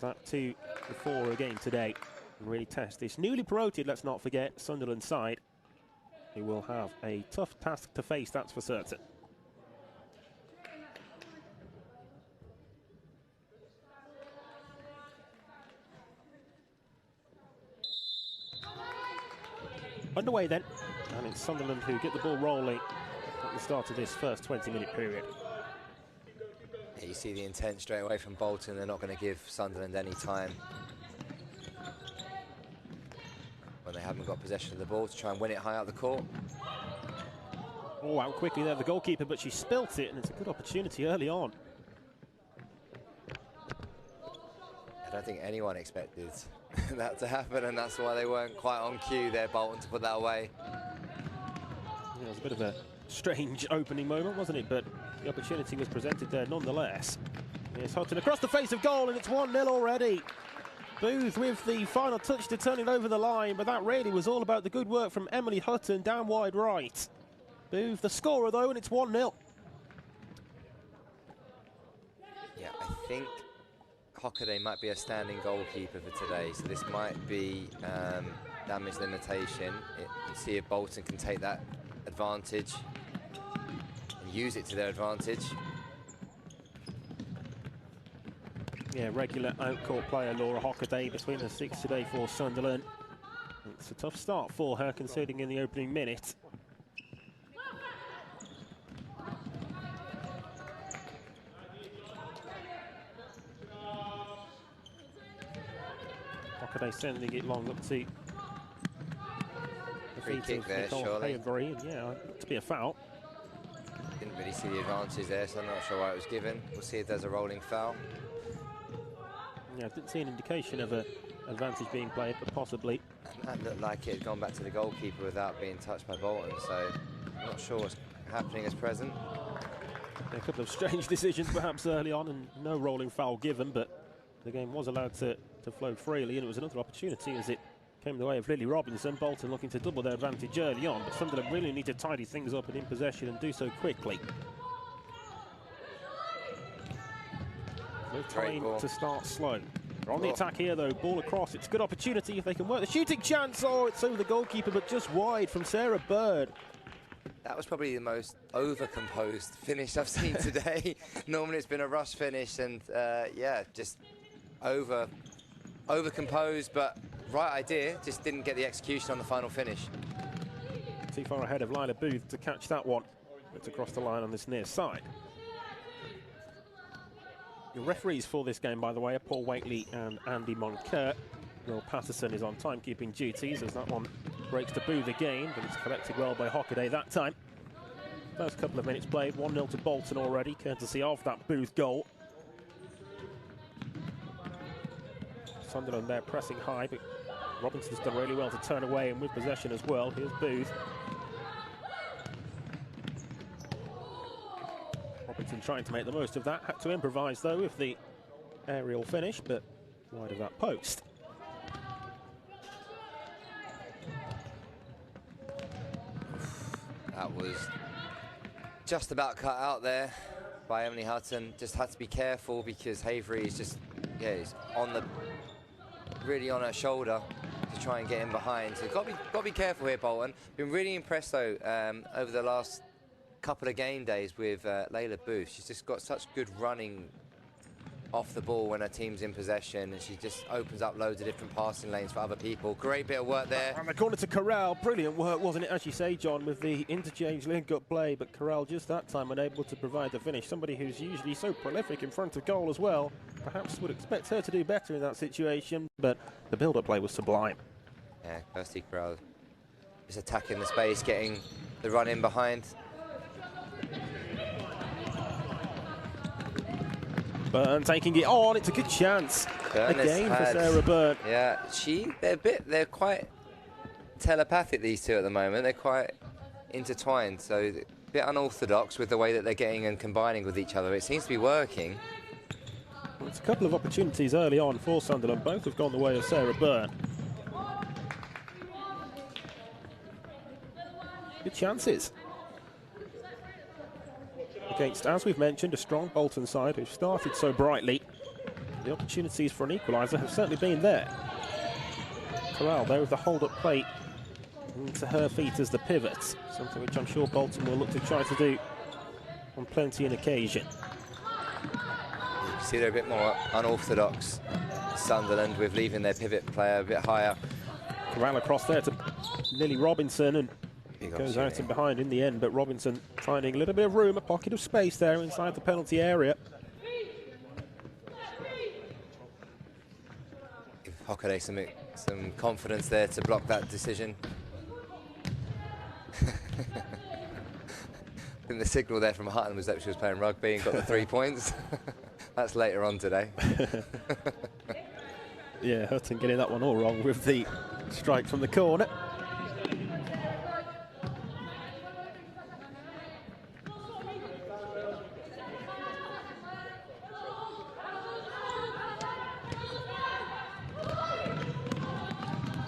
put that 2-4 again today and really test this newly promoted, let's not forget, Sunderland side, who will have a tough task to face, that's for certain. Underway then, and it's Sunderland who get the ball rolling at the start of this first 20-minute period. Yeah, you see the intent straight away from Bolton. They're not going to give Sunderland any time when they haven't got possession of the ball to try and win it high out the court. Oh, out quickly there, the goalkeeper, but she spilt it, and it's a good opportunity early on. I don't think anyone expected that to happen, and that's why they weren't quite on cue there, Bolton, to put that away. Yeah, it was a bit of a strange opening moment, wasn't it? But the opportunity was presented there nonetheless. Here's Hutton across the face of goal, and it's 1-0 already. Booth with the final touch to turn it over the line, but that really was all about the good work from Emily Hutton down wide right. Booth the scorer though, and it's 1-0. Yeah, I think Hockaday might be a standing goalkeeper for today, so this might be damage limitation. See if Bolton can take that advantage and use it to their advantage. Yeah, regular out-court player Laura Hockaday between the six today for Sunderland. It's a tough start for her, conceding in the opening minute. Hockaday sending it long up to the free kick there, surely. And yeah, to be a foul. Didn't really see the advantage there, so I'm not sure why it was given. We'll see if there's a rolling foul. Yeah, I didn't see an indication of an advantage being played, but possibly. And that looked like it had gone back to the goalkeeper without being touched by Bolton, so I'm not sure what's happening as present. A couple of strange decisions perhaps early on, and no rolling foul given, but the game was allowed to flow freely, and it was another opportunity as it came the way of Lily Robinson. Bolton looking to double their advantage early on, but Sunderland really need to tidy things up and in possession and do so quickly. No time to start slow. They're on the attack here though, ball across, it's a good opportunity if they can work the shooting chance. Oh, it's over the goalkeeper, but just wide from Sarah Bird. That was probably the most over-composed finish I've seen today. Normally it's been a rush finish, and yeah, just over-composed, but right idea, just didn't get the execution on the final finish. Too far ahead of Lila Booth to catch that one. It's across the line on this near side. The referees for this game, by the way, are Paul Wakely and Andy Moncur. Will Patterson is on timekeeping duties as that one breaks to Booth again, but it's collected well by Hockaday that time. First couple of minutes played, 1-0 to Bolton already, courtesy of that Booth goal. Sunderland there pressing high, but Robinson's done really well to turn away and with possession as well. Here's Booth. Robinson trying to make the most of that. Had to improvise though with the aerial finish, but wide of that post. That was just about cut out there by Emily Hutton. Just had to be careful because Havery is just, yeah, he's on the, really on her shoulder to try and get in behind. So got to be careful here, Bolton. Been really impressed though over the last couple of game days with Layla Booth. She's just got such good running off the ball when her team's in possession, and she just opens up loads of different passing lanes for other people. Great bit of work there. And the corner to Corral, brilliant work, wasn't it, as you say, John, with the interchange link-up play, but Corral just that time unable to provide the finish. Somebody who's usually so prolific in front of goal as well. Perhaps would expect her to do better in that situation, but the build-up play was sublime. Yeah, Kirsty Corral is attacking the space, getting the run in behind. Byrne taking it on, it's a good chance. Again for Sarah Byrne. Yeah, they're quite telepathic, these two at the moment. They're quite intertwined, so a bit unorthodox with the way that they're getting and combining with each other. It seems to be working. Well, it's a couple of opportunities early on for Sunderland. Both have gone the way of Sarah Byrne. Good chances. Against, as we've mentioned, a strong Bolton side who've started so brightly. the opportunities for an equaliser have certainly been there. Corral there with the hold-up plate into her feet as the pivot, something which I'm sure Bolton will look to try to do on plenty an occasion. You see they're a bit more unorthodox, Sunderland, with leaving their pivot player a bit higher. Corral across there to Lily Robinson, and goes out and behind in the end, but Robinson finding a little bit of room, a pocket of space there inside the penalty area. Give Hockaday some confidence there to block that decision. I think the signal there from Hutton was that she was playing rugby and got the 3 points. That's later on today. Yeah, Hutton getting that one all wrong with the strike from the corner.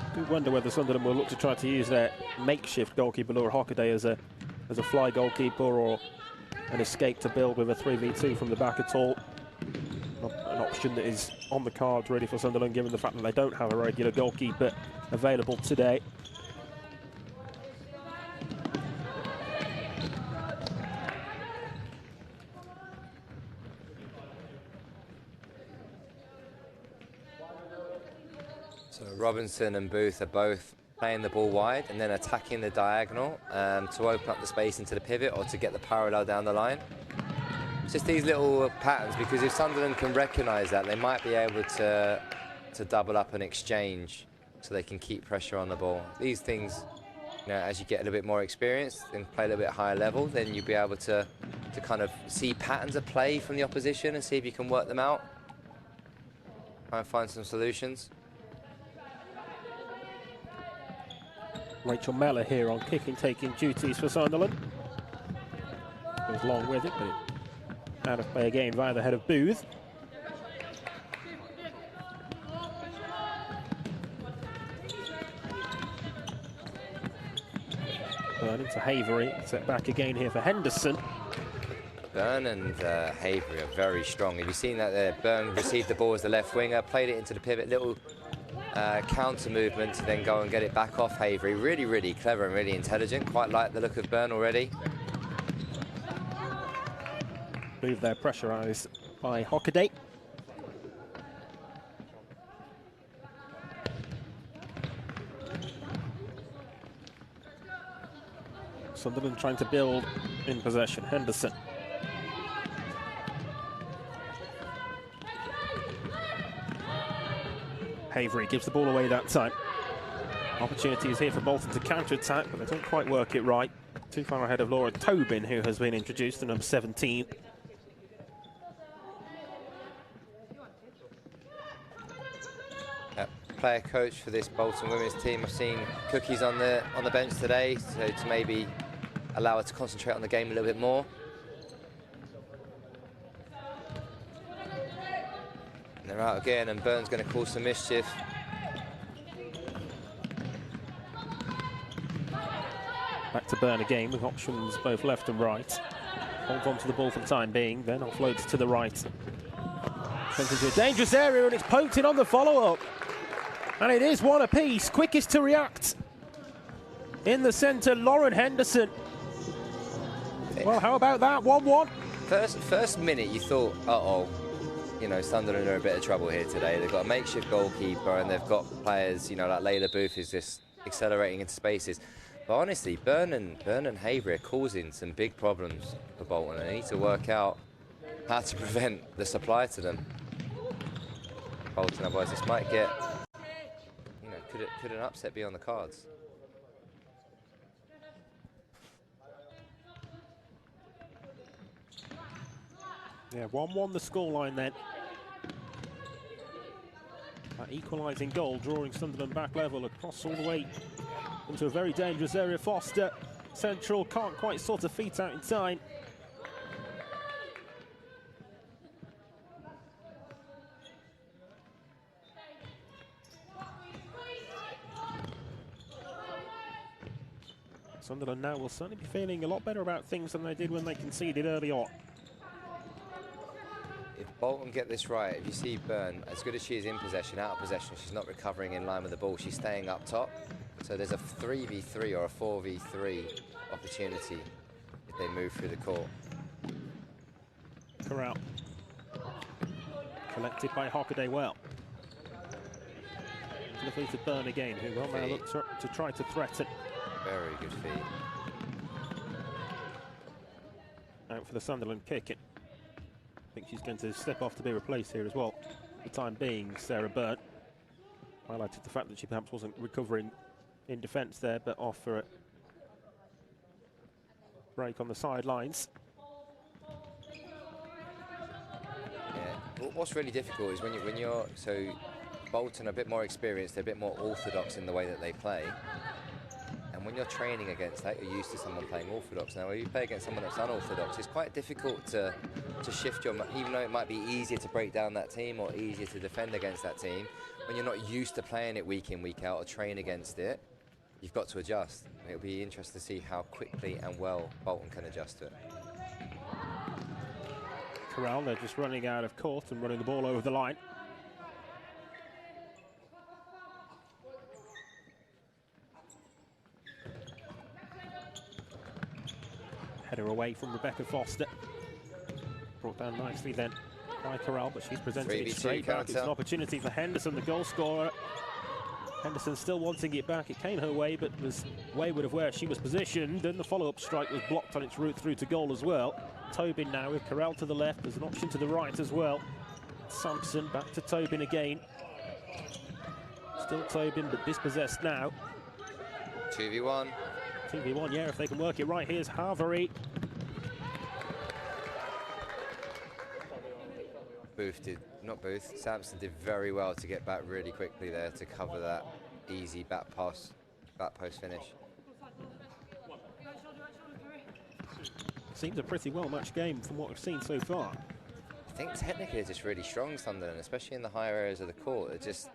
I do wonder whether Sunderland will look to try to use their makeshift goalkeeper Laura Hockaday as a fly goalkeeper, or an escape to build with a 3v2 from the back at all. Not an option that is on the cards really for Sunderland, given the fact that they don't have a regular goalkeeper available today. So Robinson and Booth are both playing the ball wide and then attacking the diagonal to open up the space into the pivot or to get the parallel down the line. It's just these little patterns, because if Sunderland can recognise that, they might be able to double up an exchange so they can keep pressure on the ball. These things, you know, as you get a little bit more experience and play a little bit higher level, then you'll be able to kind of see patterns of play from the opposition and see if you can work them out. Try and find some solutions. Rachel Mellor here on kicking-taking duties for Sunderland. Goes long with it, but out of play again via the head of Booth. Burn into Havery, set back again here for Henderson. Byrne and Havery are very strong. Have you seen that there? Byrne received the ball as the left winger, played it into the pivot, little counter movement to then go and get it back off Havery. Really, really clever and really intelligent. Quite like the look of Byrne already. Move there pressurised by Hockaday. Sunderland trying to build in possession. Henderson. Havery gives the ball away that time. Opportunity is here for Bolton to counter-attack, but they don't quite work it right. Too far ahead of Laura Tobin, who has been introduced, to number 17. Player coach for this Bolton women's team. I've seen Cookies on the bench today, so to maybe allow her to concentrate on the game a little bit more. And they're out again, and Byrne's going to cause some mischief. Back to Byrne again with options both left and right. Holds on to the ball for the time being, then offloads to the right. Comes into a dangerous area, and it's poked in on the follow-up. And it is one apiece, quickest to react. In the centre, Lauren Henderson. Well, how about that? 1-1. First minute, you thought, uh-oh, you know, Sunderland are in a bit of trouble here today. They've got a makeshift goalkeeper, and they've got players, you know, like Layla Booth is just accelerating into spaces. But honestly, Byrne and Havery are causing some big problems for Bolton. They need to work out how to prevent the supply to them. Bolton, otherwise this might get, you know, could an upset be on the cards? Yeah, 1-1 the scoreline then. That equalising goal drawing Sunderland back level across all the way into a very dangerous area. Foster, central, can't quite sort her feet out in time. Sunderland now will certainly be feeling a lot better about things than they did when they conceded early on. If Bolton get this right. If you see Byrne, as good as she is in possession, out of possession, she's not recovering in line with the ball. She's staying up top. So there's a 3v3 or a 4v3 opportunity if they move through the court. Corral. Collected by Hockaday well. To the feet of Byrne again, who will now look to try to threaten. Very good feet. Out for the Sunderland kick. I think she's going to step off to be replaced here as well. For the time being, Sarah Byrne highlighted the fact that she perhaps wasn't recovering in defence there, but off for a break on the sidelines. Yeah. What's really difficult is when you're so Bolton are a bit more experienced, they're a bit more orthodox in the way that they play. And when you're training against that, you're used to someone playing orthodox. Now, when you play against someone that's unorthodox, it's quite difficult to shift your, even though it might be easier to break down that team or easier to defend against that team, when you're not used to playing it week in, week out, or train against it, you've got to adjust. It'll be interesting to see how quickly and well Bolton can adjust to it. Corral, they're just running out of court and running the ball over the line. Header away from Rebecca Foster. Brought down nicely then by Corral, but she's presenting it straight back. It's an opportunity for Henderson, the goal scorer. Henderson still wanting it back. It came her way, but was wayward of where she was positioned, and the follow-up strike was blocked on its route through to goal as well. Tobin now with Corral to the left. There's an option to the right as well. Sampson back to Tobin again. Still Tobin, but dispossessed now. 2v1. 2v1, yeah, if they can work it right. Here's Harvery. Sampson did very well to get back really quickly there to cover that easy back post finish. Seems a pretty well-matched game from what we've seen so far. I think technically it's just really strong, Sunderland, especially in the higher areas of the court. It just,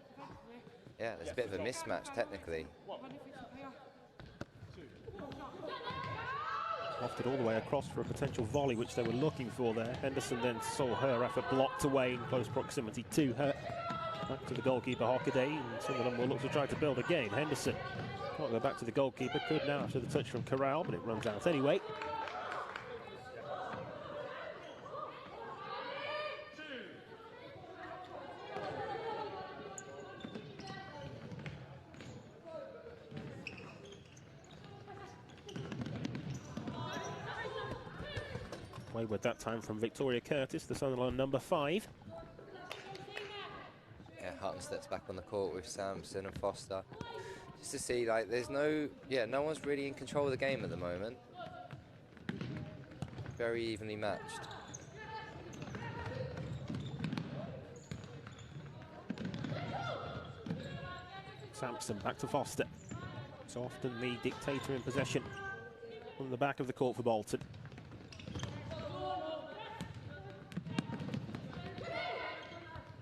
yeah, there's a bit of a mismatch technically. Lofted all the way across for a potential volley, which they were looking for there. Henderson then saw her effort blocked away in close proximity to her. Back to the goalkeeper, Hockaday, and Sunderland will look to try to build again. Henderson can't go back to the goalkeeper, could now after the touch from Corral, but it runs out anyway. Wayward that time from Victoria Curtis, the Sunderland number 5. Yeah, Hutton steps back on the court with Sampson and Foster. Just to see, like, there's no one's really in control of the game at the moment. Very evenly matched. Sampson back to Foster. So often the dictator in possession on the back of the court for Bolton.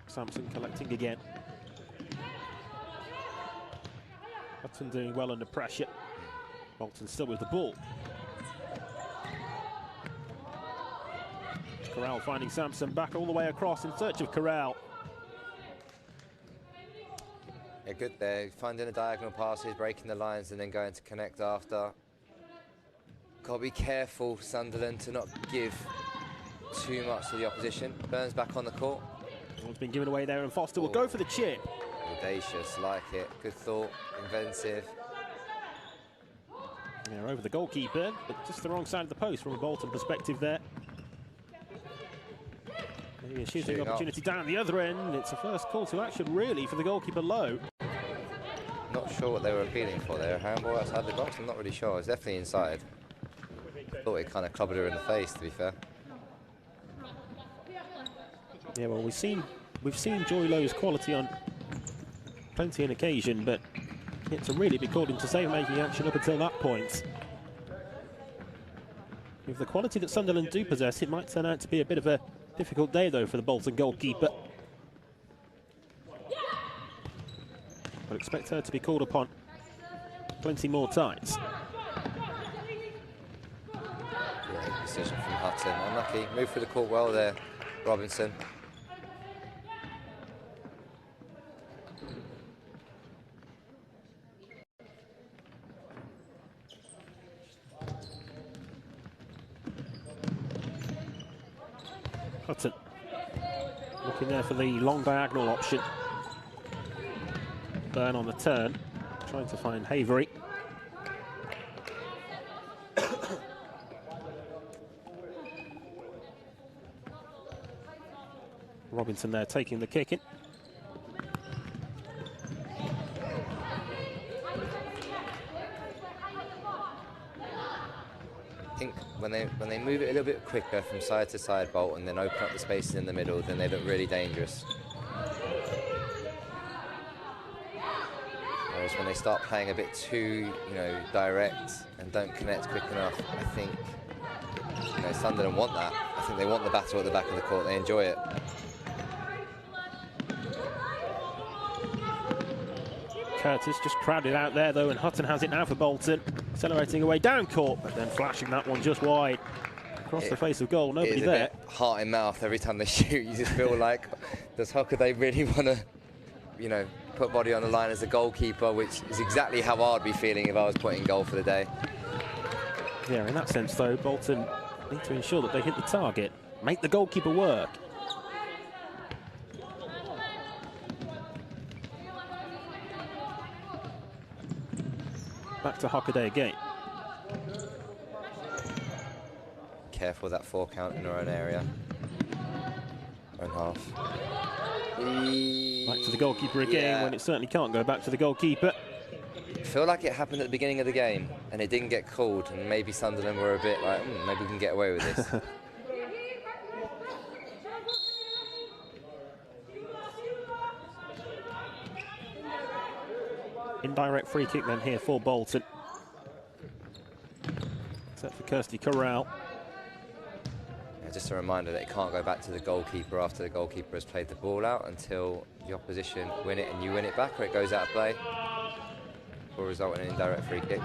Sampson collecting again. Hutton doing well under pressure. Bolton still with the ball. Corral finding Sampson back all the way across in search of Corral. Yeah, good there. Finding the diagonal passes, breaking the lines, and then going to connect after. Got to be careful, Sunderland, to not give too much to the opposition. Burns back on the court. Ball's been given away there, and Foster will go for the chip. Audacious, like it. Good thought, inventive. They're over the goalkeeper, but just the wrong side of the post from a Bolton perspective there. Maybe a shooting opportunity down the other end. It's a first call to action, really, for the goalkeeper Lowe. Not sure what they were appealing for there. Handball outside the box, I'm not really sure. It's definitely inside. Thought it kind of clobbered her in the face, to be fair. Yeah, well, we've seen Joy Lowe's quality on plenty an occasion, but it's a really be called into save-making action up until that point. With the quality that Sunderland do possess, it might turn out to be a bit of a difficult day, though, for the Bolton goalkeeper. But expect her to be called upon plenty more times. Great decision from Hutton. Unlucky. Moved through the court well there, Robinson. Hutton looking there for the long diagonal option. Burn on the turn, trying to find Havery. Robinson there taking the kick in. I think when they move it a little bit quicker from side to side, Bolton, and then open up the spaces in the middle, then they look really dangerous. Whereas when they start playing a bit too, direct and don't connect quick enough, I think, Sunderland want that. I think they want the battle at the back of the court. They enjoy it. Curtis just crowded out there though, and Hutton has it now for Bolton. Accelerating away down court, but then flashing that one just wide. Across the face of goal, nobody there. Bit heart in mouth every time they shoot. You just feel like, how could they really want to, put body on the line as a goalkeeper, which is exactly how I'd be feeling if I was putting goal for the day. Yeah, in that sense though, Bolton need to ensure that they hit the target, make the goalkeeper work. Back to Hockaday again. Careful that 4 count in our own area. Own half. Back to the goalkeeper again, when it certainly can't go back to the goalkeeper. I feel like it happened at the beginning of the game and it didn't get called, and maybe Sunderland were a bit like, maybe we can get away with this. Indirect free kick then here for Bolton. Set for Kirsty Corral. Yeah, just a reminder that it can't go back to the goalkeeper after the goalkeeper has played the ball out until the opposition win it and you win it back, or it goes out of play. Will result in an indirect free kick.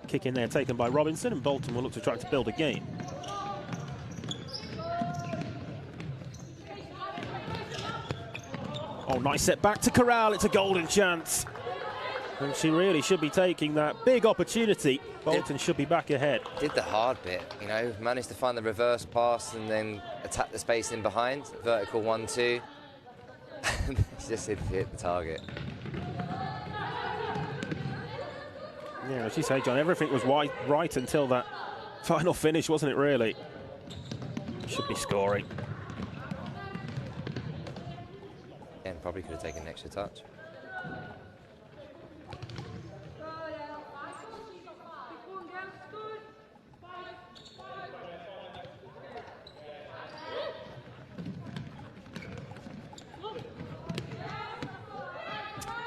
Kick in there taken by Robinson, and Bolton will look to try to build a game. Oh, nice set back to Corral. It's a golden chance. And she really should be taking that big opportunity. Bolton should be back ahead. Did the hard bit, managed to find the reverse pass and then attack the space in behind. Vertical 1-2. She just hit the target. Yeah, as you say, John, everything was right until that final finish, wasn't it, really? Should be scoring. And probably could have taken an extra touch.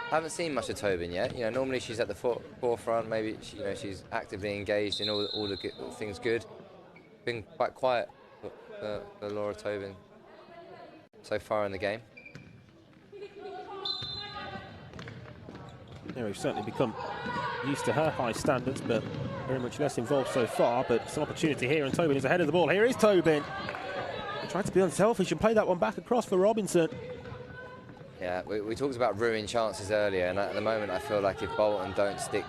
I haven't seen much of Tobin yet. Normally she's at the forefront. Maybe she's actively engaged in all the things good. Been quite quiet for Laura Tobin so far in the game. Yeah, we've certainly become used to her high standards, but very much less involved so far. But it's an opportunity here, and Tobin is ahead of the ball. Here is Tobin. Trying to be unselfish and play that one back across for Robinson. Yeah, we talked about ruined chances earlier, and at the moment I feel like if Bolton don't stick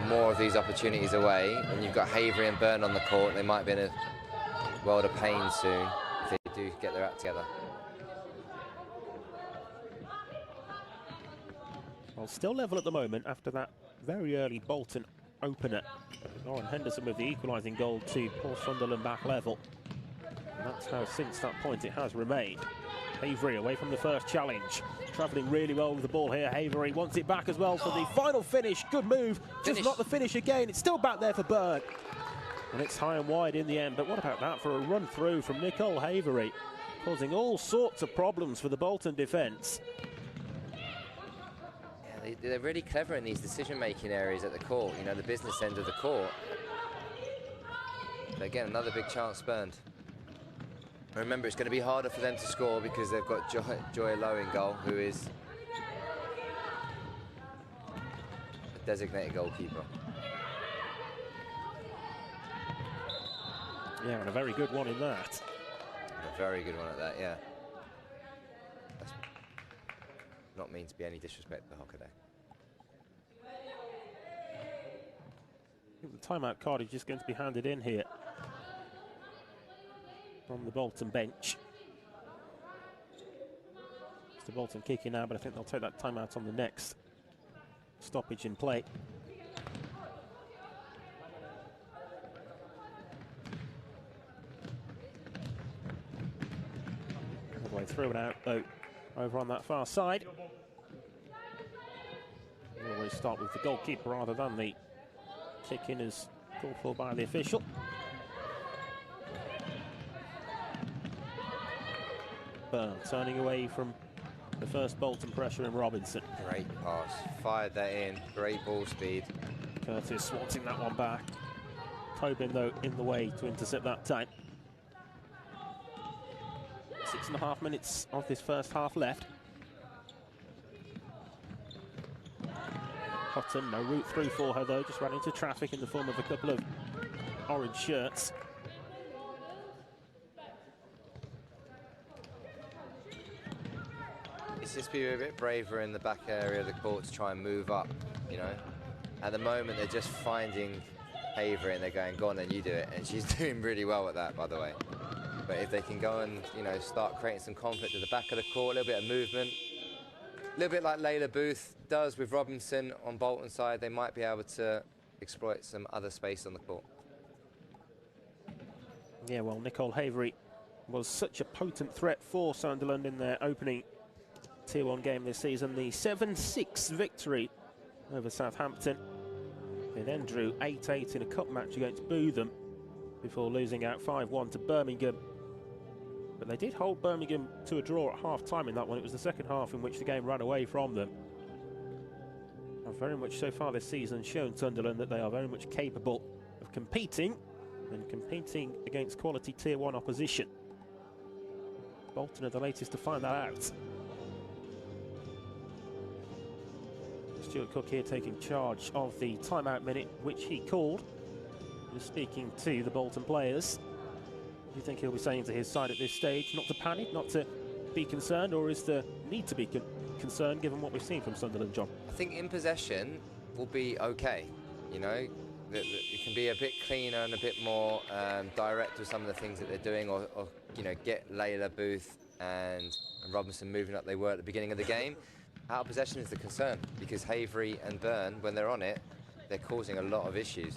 more of these opportunities away, and you've got Havery and Byrne on the court, they might be in a world of pain soon if they do get their act together. Well, still level at the moment after that very early Bolton opener. Lauren Henderson with the equalising goal to pull Sunderland back level. And that's how since that point it has remained. Havery away from the first challenge. Travelling really well with the ball here. Havery wants it back as well for the final finish. Good move. Just not the finish again. It's still back there for Byrne. And it's high and wide in the end. But what about that for a run through from Nicole Havery? Causing all sorts of problems for the Bolton defence. Yeah, they're really clever in these decision-making areas at the court. The business end of the court. But again, another big chance spurned. Remember, it's going to be harder for them to score because they've got Joy Lowe in goal, who is a designated goalkeeper. Yeah, and a very good one in that. A very good one at that, yeah. That's not mean to be any disrespect to Hockaday. I think the timeout card is just going to be handed in here from the Bolton bench. Mr. Bolton kicking now, but I think they'll take that timeout on the next stoppage in play. All the way through and out, though, over on that far side. We always start with the goalkeeper rather than the kick-in as called for by the official. Byrne turning away from the first Bolton pressure in Robinson. Great pass, fired that in, great ball speed. Curtis swatting that one back. Tobin, though, in the way to intercept that time. 6.5 minutes of this first half left. Hutton, no route through for her, though, just ran into traffic in the form of a couple of orange shirts. It's just be a bit braver in the back area of the court to try and move up, you know. At the moment, they're just finding Avery and they're going, go on then, you do it. And she's doing really well at that, by the way. But if they can go and, you know, start creating some conflict at the back of the court, a little bit of movement, a little bit like Layla Booth does with Robinson on Bolton's side, they might be able to exploit some other space on the court. Yeah, well, Nicole Havery was such a potent threat for Sunderland in their opening Tier 1 game this season. The 7-6 victory over Southampton. They then drew 8-8 in a cup match against Bootham before losing out 5-1 to Birmingham. But they did hold Birmingham to a draw at half-time in that one. It was the second half in which the game ran away from them. Have very much so far this season shown Sunderland that they are very much capable of competing and competing against quality Tier 1 opposition. Bolton are the latest to find that out. Stuart Cook here taking charge of the timeout minute, which he called. He was speaking to the Bolton players. Do you think he'll be saying to his side at this stage not to panic, not to be concerned, or is there need to be concerned given what we've seen from Sunderland, John? I think in possession will be okay, you know. It can be a bit cleaner and a bit more direct with some of the things that they're doing, or you know, get Layla Booth and Robinson moving up they were at the beginning of the game. Out of possession is the concern, because Havery and Byrne, when they're on it, they're causing a lot of issues.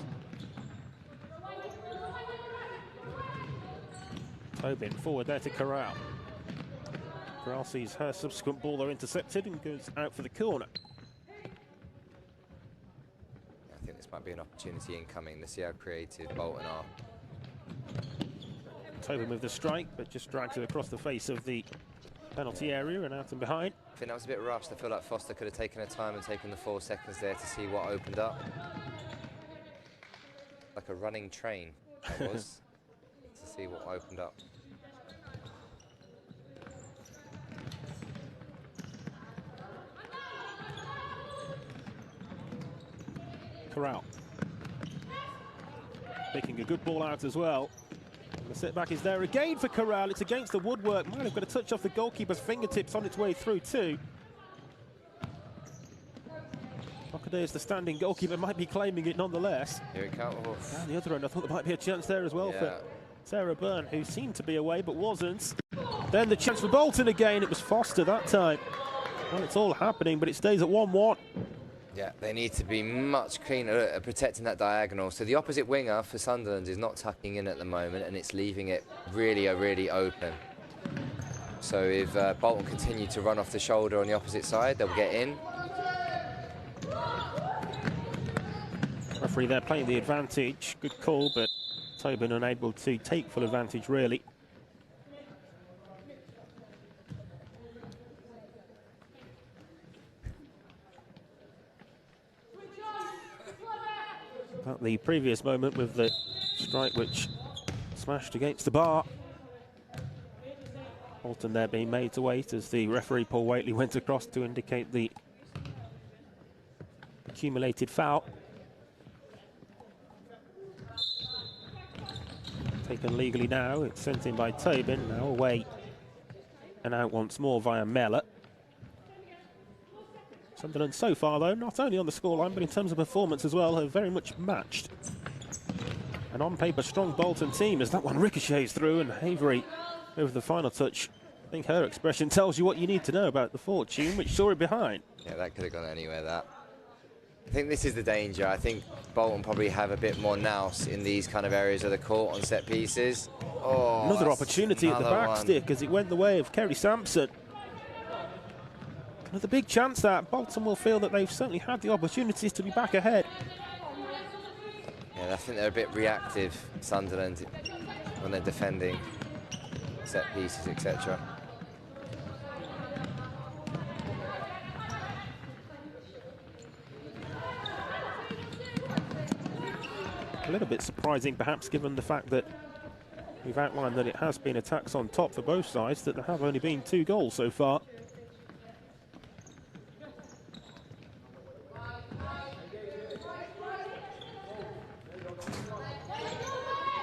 Tobin forward there to Corral. Corral sees her subsequent ball though intercepted and goes out for the corner. I think this might be an opportunity incoming to see how creative Bolton are. Tobin with the strike, but just drags it across the face of the penalty area and out and behind. I think that was a bit rushed. I feel like Foster could have taken her time and taken the 4 seconds there to see what opened up. Like a running train, that was, to see what opened up. Corral picking a good ball out as well. And the setback is there again for Corral. It's against the woodwork. Might have got a touch off the goalkeeper's fingertips on its way through too. Hockaday is the standing goalkeeper, might be claiming it nonetheless. Here it comes. And the other end, I thought there might be a chance there as well for Sarah Byrne, who seemed to be away but wasn't. Then the chance for Bolton again. It was Foster that time. Well, it's all happening, but it stays at 1-1. Yeah, they need to be much cleaner at protecting that diagonal. So the opposite winger for Sunderland is not tucking in at the moment, and it's leaving it really open. So if Bolton continue to run off the shoulder on the opposite side, they'll get in. Referee there playing the advantage. Good call, but Tobin unable to take full advantage, really. At the previous moment with the strike which smashed against the bar. Bolton there being made to wait as the referee Paul Waitley went across to indicate the accumulated foul. Taken legally now. It's sent in by Tobin. Now away and out once more via Mellor. Sunderland so far, though, not only on the scoreline, but in terms of performance as well, have very much matched. An on-paper strong Bolton team as that one ricochets through, and Havery over the final touch. I think her expression tells you what you need to know about the fortune, which saw it behind. Yeah, that could have gone anywhere, that. I think this is the danger. I think Bolton probably have a bit more nous in these kind of areas of the court on set pieces. Oh, another opportunity at the back one. stick as it went the way of Kerry Sampson. Another big chance that Bolton will feel that they've certainly had the opportunities to be back ahead. Yeah, I think they're a bit reactive, Sunderland, when they're defending set pieces, etc. A little bit surprising, perhaps, given the fact that we've outlined that it has been attacks on top for both sides, that there have only been 2 goals so far.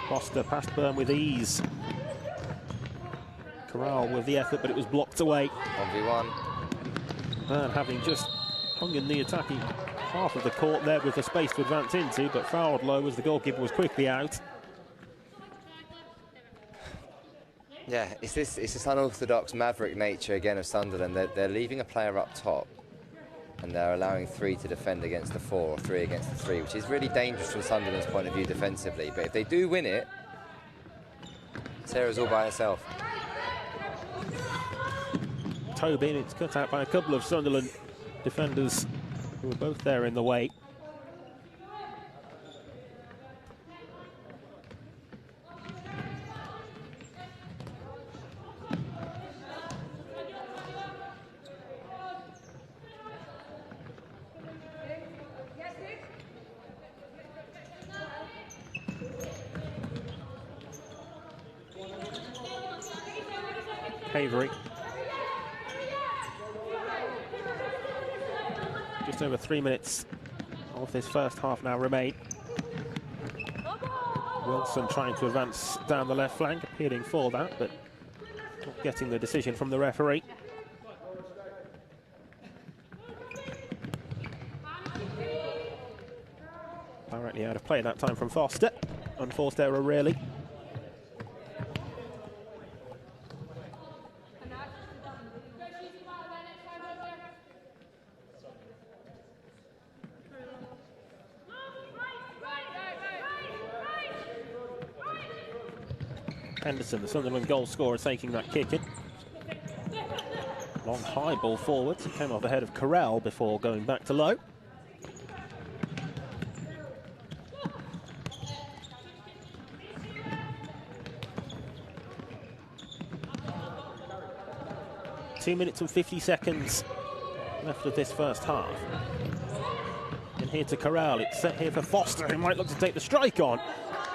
Foster past Byrne with ease. Corral with the effort, but it was blocked away. 1v1. Byrne having just hung in the attacking half of the court there with the space to advance into, but fouled low as the goalkeeper was quickly out. Yeah, it's this unorthodox maverick nature again of Sunderland. They're leaving a player up top and they're allowing 3 to defend against the 4 or 3 against the 3, which is really dangerous from Sunderland's point of view defensively. But if they do win it, Sarah's all by herself. Tobin, it's cut out by a couple of Sunderland defenders who were both there in the way. Havery. Just over 3 minutes of this first half now remain. Wilson trying to advance down the left flank, appealing for that, but not getting the decision from the referee. Directly out of play that time from Foster. Unforced error, really. Henderson, the Sunderland goal scorer, taking that kick in. Long high ball forwards. It came off the head of Corral before going back to low. Two minutes and 50 seconds left of this first half. And here to Corral. It's set here for Foster, who might look to take the strike on.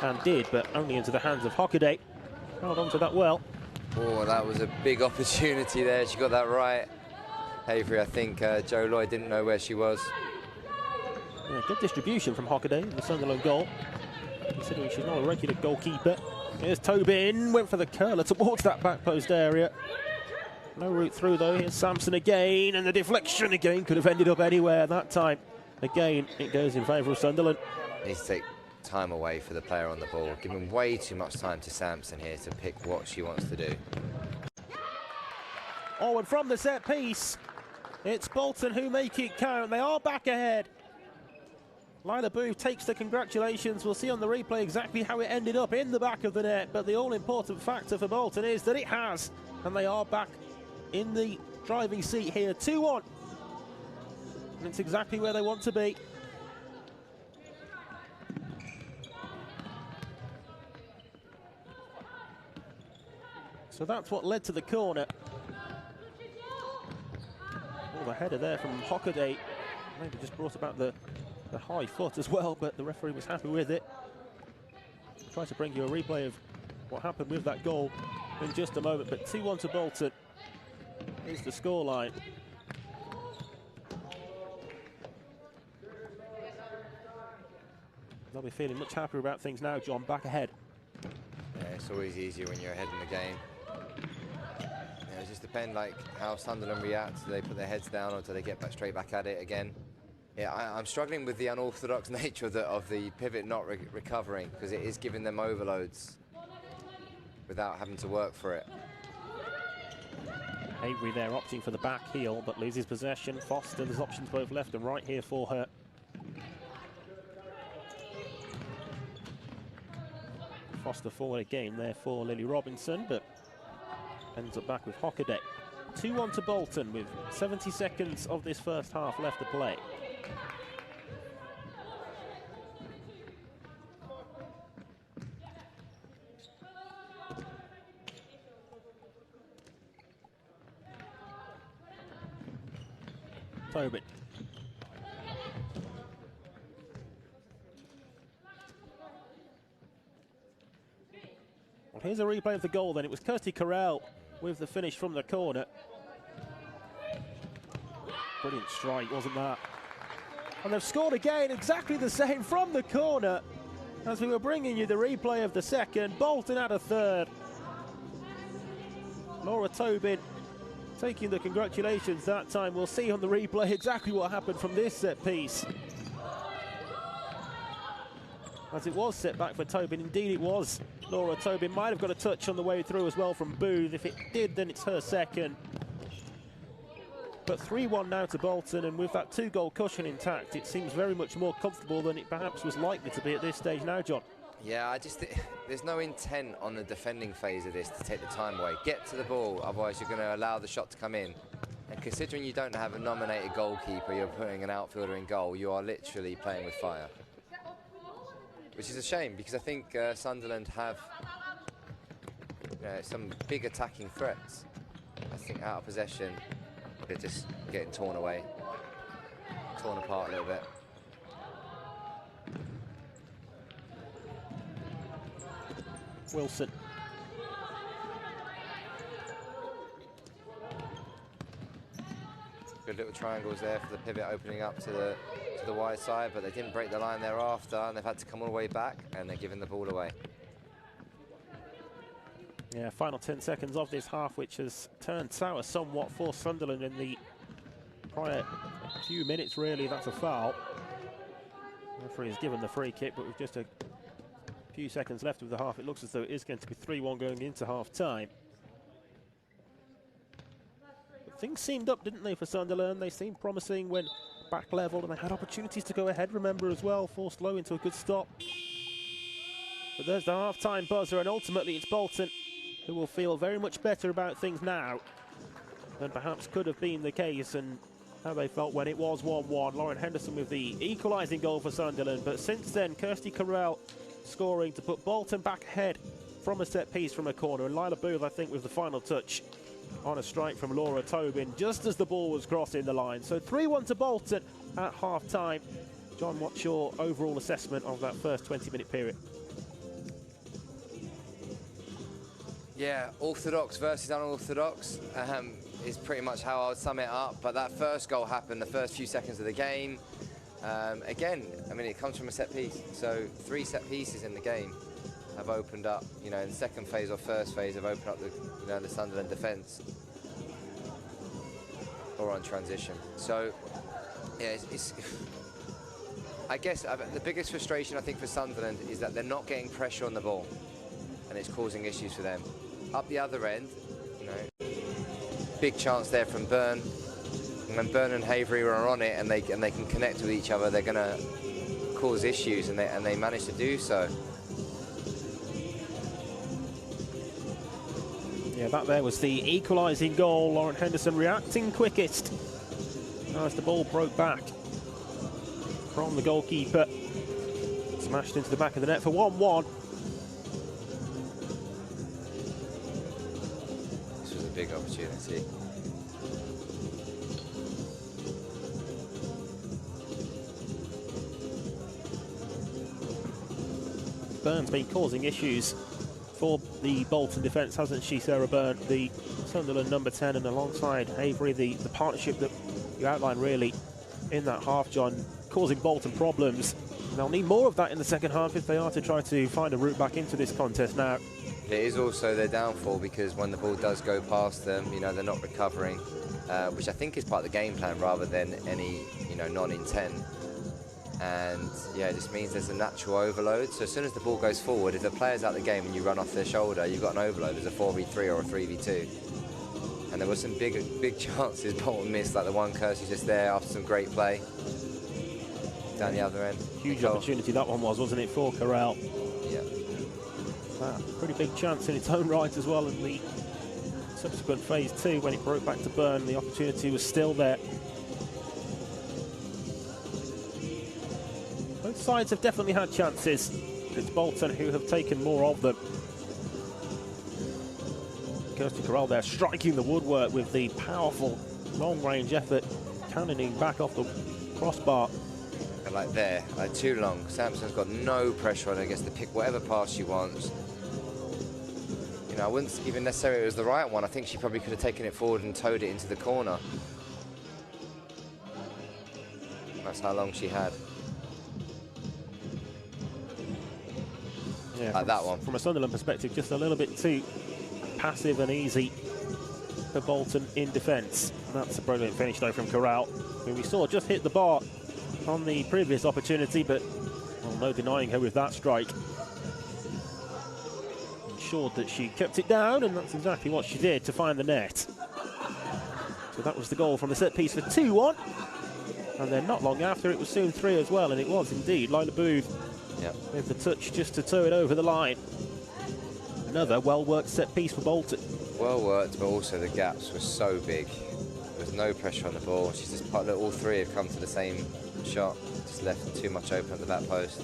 And did, but only into the hands of Hockaday. Held on to that well. Oh, that was a big opportunity there. She got that right. Havery, I think Joe Lloyd didn't know where she was. Yeah, good distribution from Hockaday in the Sunderland goal, considering she's not a regular goalkeeper. Here's Tobin, went for the curler towards that back post area. No route through though. Here's Sampson again, and the deflection again could have ended up anywhere that time. Again, it goes in favour of Sunderland. Needs to take time away for the player on the ball, giving way too much time to Sampson here to pick what she wants to do. Oh, and from the set piece, it's Bolton who make it count. They are back ahead. Lila Booth takes the congratulations. We'll see on the replay exactly how it ended up in the back of the net, but the all-important factor for Bolton is that it has, and they are back in the driving seat here, 2-1. And it's exactly where they want to be. So that's what led to the corner. Oh, the header there from Hockaday. Maybe just brought about the high foot as well, but the referee was happy with it. I'll try to bring you a replay of what happened with that goal in just a moment, but 2-1 to Bolton is the scoreline. They'll be feeling much happier about things now, John, back ahead. Yeah, It's always easier when you're ahead in the game. It just depends like how Sunderland react. Do they put their heads down or do they get straight back at it again? Yeah, I'm struggling with the unorthodox nature of the pivot not recovering, because it is giving them overloads without having to work for it. Avery there opting for the back heel, but loses possession. Foster, there's options both left and right here for her. Foster forward again there for Lily Robinson, but ends up back with Hockaday. 2-1 to Bolton with 70 seconds of this first half left to play. Tobin. Well, here's a replay of the goal then. It was Kirsty Carell with the finish from the corner. Brilliant strike, wasn't that? And they've scored again, exactly the same from the corner as we were bringing you the replay of the second. Bolton had a third. Laura Tobin taking the congratulations that time. We'll see on the replay exactly what happened from this set piece. As it was set back for Tobin, indeed it was. Laura Tobin might have got a touch on the way through as well from Booth. If it did, then it's her second. But 3-1 now to Bolton, and with that 2-goal cushion intact, it seems very much more comfortable than it perhaps was likely to be at this stage now, John. Yeah, I just there's no intent on the defending phase of this to take the time away. Get to the ball, otherwise you're going to allow the shot to come in. And considering you don't have a nominated goalkeeper, you're putting an outfielder in goal, you are literally playing with fire. Which is a shame, because I think Sunderland have some big attacking threats. I think out of possession, they're just getting torn away, torn apart a little bit. Wilson. Good little triangles there for the pivot opening up to the wide side, but they didn't break the line thereafter, and they've had to come all the way back, and they're giving the ball away. Yeah, final 10 seconds of this half, which has turned sour somewhat for Sunderland in the prior few minutes, really. That's a foul. The referee has given the free kick, but with just a few seconds left of the half, it looks as though it is going to be 3-1 going into half-time. But things seemed up, didn't they, for Sunderland? They seemed promising when back level, and they had opportunities to go ahead, remember, as well, forced low into a good stop. But there's the half-time buzzer, and ultimately it's Bolton who will feel very much better about things now than perhaps could have been the case, and how they felt when it was 1-1. Lauren Henderson with the equalising goal for Sunderland, but since then, Kirsty Carell scoring to put Bolton back ahead from a set piece from a corner, and Lila Booth, I think, with the final touch on a strike from Laura Tobin just as the ball was crossing the line. So 3-1 to Bolton at half-time. John, what's your overall assessment of that first 20-minute period? Yeah, orthodox versus unorthodox is pretty much how I would sum it up. But that first goal happened the first few seconds of the game. Again, I mean, it comes from a set piece. So 3 set pieces in the game have opened up, in the second phase or first phase have opened up the Sunderland defence, or on transition. So yeah, it's I guess the biggest frustration I think for Sunderland is that they're not getting pressure on the ball, and it's causing issues for them. Up the other end, big chance there from Byrne. And when Byrne and Havery are on it and they can connect with each other, they're going to cause issues, and they manage to do so. Yeah, that there was the equalising goal. Lauren Henderson reacting quickest as the ball broke back from the goalkeeper. Smashed into the back of the net for 1-1. This was a big opportunity. Byrne's been causing issues for the Bolton defence, hasn't she, Sarah Byrne, the Sunderland number 10, and alongside Avery, the partnership that you outlined really in that half, John, causing Bolton problems. They'll need more of that in the second half if they are to try to find a route back into this contest now. It is also their downfall because when the ball does go past them, you know, they're not recovering, which I think is part of the game plan rather than any, you know, non-intent. And yeah, it just means there's a natural overload. So as soon as the ball goes forward, if the player's out the game and you run off their shoulder, you've got an overload. There's a 4v3 or a 3v2. And there were some big chances Bolton missed, like the one Kirsty just there after some great play down the other end. Huge opportunity that one was, wasn't it, for Corral? Yeah. Pretty big chance in its own right as well in the subsequent phase 2 when it broke back to Burn. The opportunity was still there. Both sides have definitely had chances. It's Bolton who have taken more of them. Kirsty Corral there striking the woodwork with the powerful long-range effort, cannoning back off the crossbar. And like there, like too long. Sampson's got no pressure on her, gets to pick whatever pass she wants. You know, I wouldn't even necessarily it was the right one. I think she probably could have taken it forward and towed it into the corner. That's how long she had. Yeah, like that one. From a Sunderland perspective, just a little bit too passive and easy for Bolton in defence. That's a brilliant finish though from Corral, who we saw just hit the bar on the previous opportunity, but well, no denying her with that strike. Ensured that she kept it down, and that's exactly what she did to find the net. So that was the goal from the set piece for 2-1, and then not long after it was soon 3 as well, and it was indeed Lila Booth with the touch just to tow it over the line. Another well-worked set piece for Bolton. Well worked, but also the gaps were so big. There was no pressure on the ball. She's just all three have come to the same shot. Just left too much open at the back post.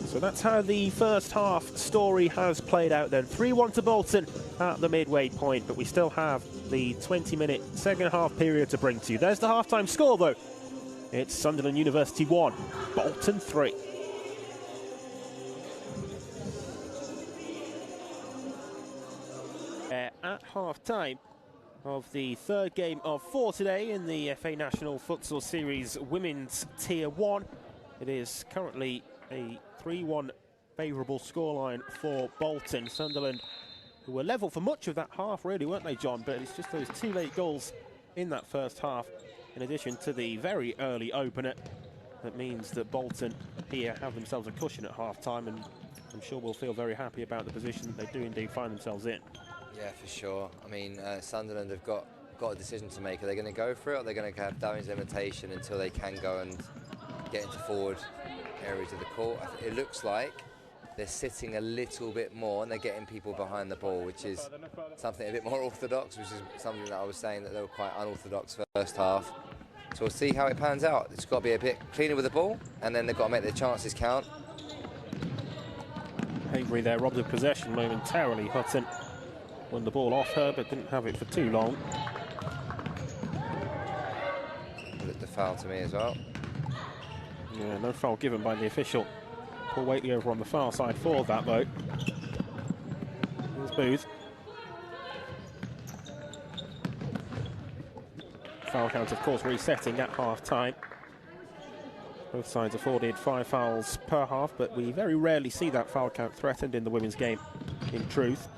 So that's how the first half story has played out then. 3-1 to Bolton at the midway point, but we still have the 20-minute second half period to bring to you. There's the half-time score though. It's Sunderland University 1, Bolton 3. At half-time of the third game of 4 today in the FA National Futsal Series Women's Tier 1. It is currently a 3-1 favourable scoreline for Bolton. Sunderland, who were level for much of that half, really, weren't they, John? But it's just those 2 late goals in that first half, in addition to the very early opener, that means that Bolton here have themselves a cushion at half-time, and I'm sure will feel very happy about the position that they do indeed find themselves in. Yeah, for sure. I mean, Sunderland have got a decision to make. Are they going to go for it, or are they going to have Darren's limitation until they can go and get into forward areas of the court? It looks like they're sitting a little bit more and they're getting people behind the ball, which is something a bit more orthodox, which is something that I was saying that they were quite unorthodox first half. So we'll see how it pans out. It's got to be a bit cleaner with the ball, and then they've got to make their chances count. Avery there robbed of possession momentarily. Hutton won the ball off her, but didn't have it for too long. Looked the foul to me as well. Yeah, no foul given by the official. Paul Waitley over on the far side for that, though. Here's Booth. Foul count, of course, resetting at half-time. Both sides afforded 5 fouls per half, but we very rarely see that foul count threatened in the women's game, in truth.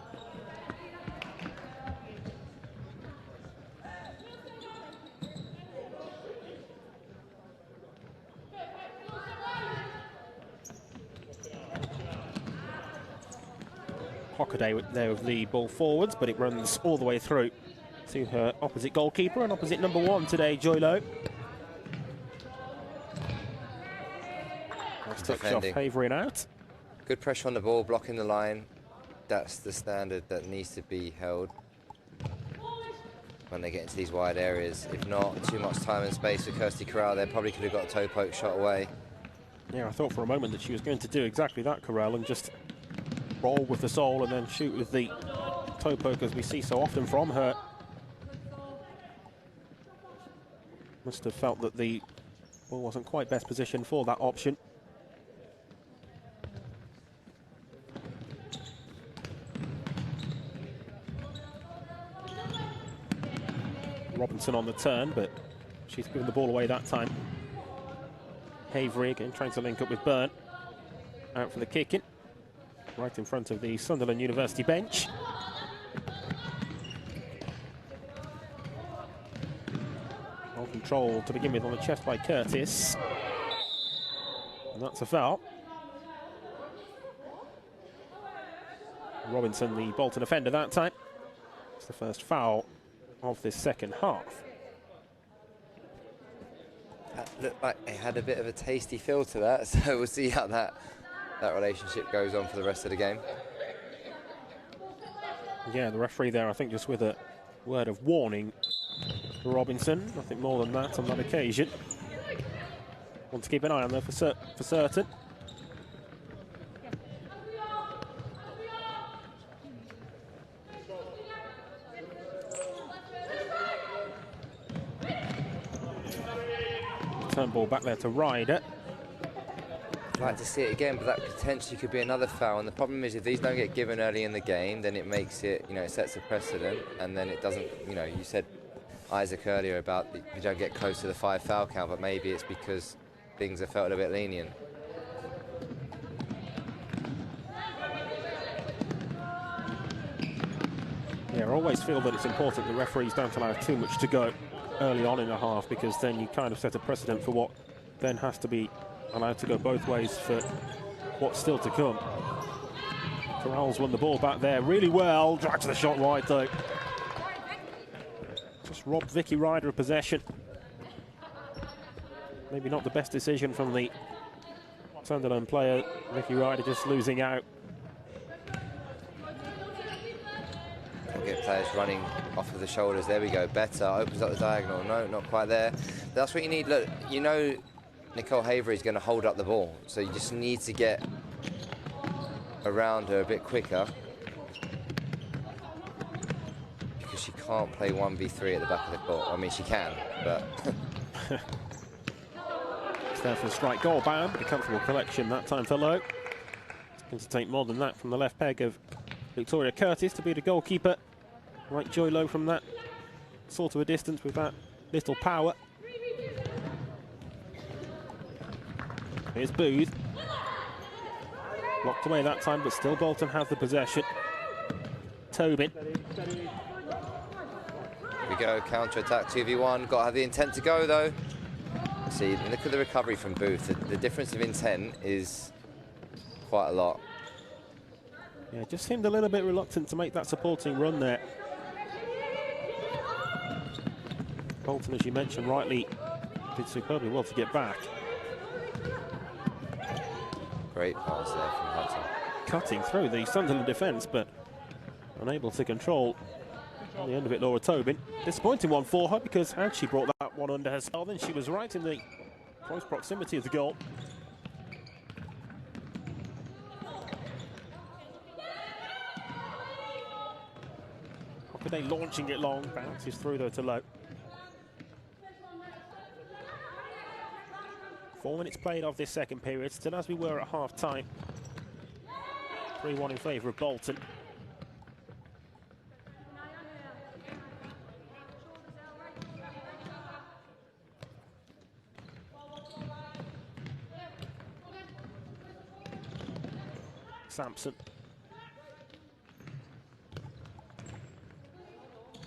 Hockaday there with the ball forwards, but it runs all the way through to her opposite goalkeeper and opposite number 1 today, Joy Lowe. Nice touch off Avery and out. Good pressure on the ball, blocking the line. That's the standard that needs to be held when they get into these wide areas. If not, too much time and space for Kirsty Corral there. Probably could have got a toe poke shot away. Yeah, I thought for a moment that she was going to do exactly that, Corral, and just roll with the sole and then shoot with the toe poke, as we see so often from her. Must have felt that the ball wasn't quite best positioned for that option. Robinson on the turn, but she's given the ball away that time. Havery again trying to link up with Burn. Out for the kicking. Right in front of the Sunderland University bench. Well control to begin with on the chest by Curtis. And that's a foul. Robinson, the Bolton offender that time. It's the first foul of this second half. That looked like it had a bit of a tasty feel to that, so we'll see how that relationship goes on for the rest of the game. Yeah, the referee there, I think, just with a word of warning for Robinson. Nothing more than that on that occasion. Want to keep an eye on there for certain. Turn ball back there to Ryder. I'd like to see it again, but that potentially could be another foul. And the problem is, if these don't get given early in the game, then it makes it, it sets a precedent, and then it doesn't, you said, Isaac, earlier about you don't get close to the 5 foul count, but maybe it's because things have felt a bit lenient. Yeah, I always feel that it's important the referees don't allow too much to go early on in the half, because then you kind of set a precedent for what then has to be allowed to go both ways for what's still to come. Corral's won the ball back there really well, drags the shot wide though. Just robbed Vicky Ryder of possession. Maybe not the best decision from the Sunderland player. Vicky Ryder just losing out. Get players running off of the shoulders. There we go. Better. Opens up the diagonal. No, not quite there. That's what you need. Look, Nicole Havery is going to hold up the ball, so you just need to get around her a bit quicker, because she can't play 1v3 at the back of the court. I mean, she can, but it's there for the strike goal. Bam, a comfortable collection that time for Lowe. It's going to take more than that from the left peg of Victoria Curtis to be the goalkeeper. Right, Joy Lowe from that sort of a distance with that little power. Here's Booth. Blocked away that time, but still Bolton have the possession. Tobin. here we go. Counter-attack 2v1. Got to have the intent to go, though. See, look at the recovery from Booth. The difference of intent is quite a lot. Yeah, just seemed a little bit reluctant to make that supporting run there. Bolton, as you mentioned rightly, did superbly well to get back. Great pass there from Hudson. Cutting through the Sunderland defence, but unable to control on the end of it, Laura Tobin. Disappointing one for her, because had she brought that one under herself, then she was right in the close proximity of the goal. Hockaday launching it long, bounces through though to Lowe. 4 minutes played of this second period, still as we were at half-time. 3-1 in favour of Bolton. Sampson.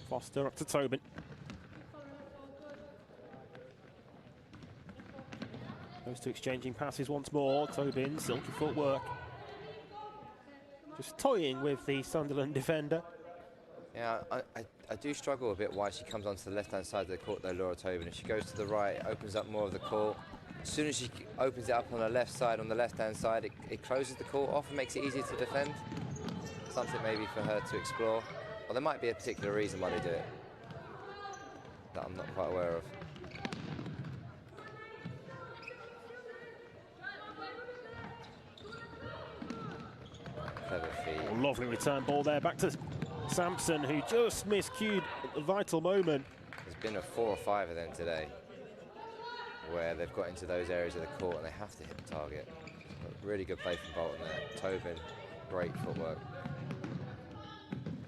Foster up to Tobin. Goes to exchanging passes once more. Tobin, silky footwork. Just toying with the Sunderland defender. Yeah, I do struggle a bit why she comes onto the left-hand side of the court, though, Laura Tobin. If she goes to the right, it opens up more of the court. As soon as she opens it up on the left side, on the left-hand side, it closes the court off and makes it easier to defend. Something maybe for her to explore. Well, there might be a particular reason why they do it that I'm not quite aware of. Clever feed. Oh, lovely return ball there, back to Sampson, who just miscued at the vital moment. There's been a 4 or 5 of them today where they've got into those areas of the court and they have to hit the target. Really good play from Bolton there. Tobin, great footwork.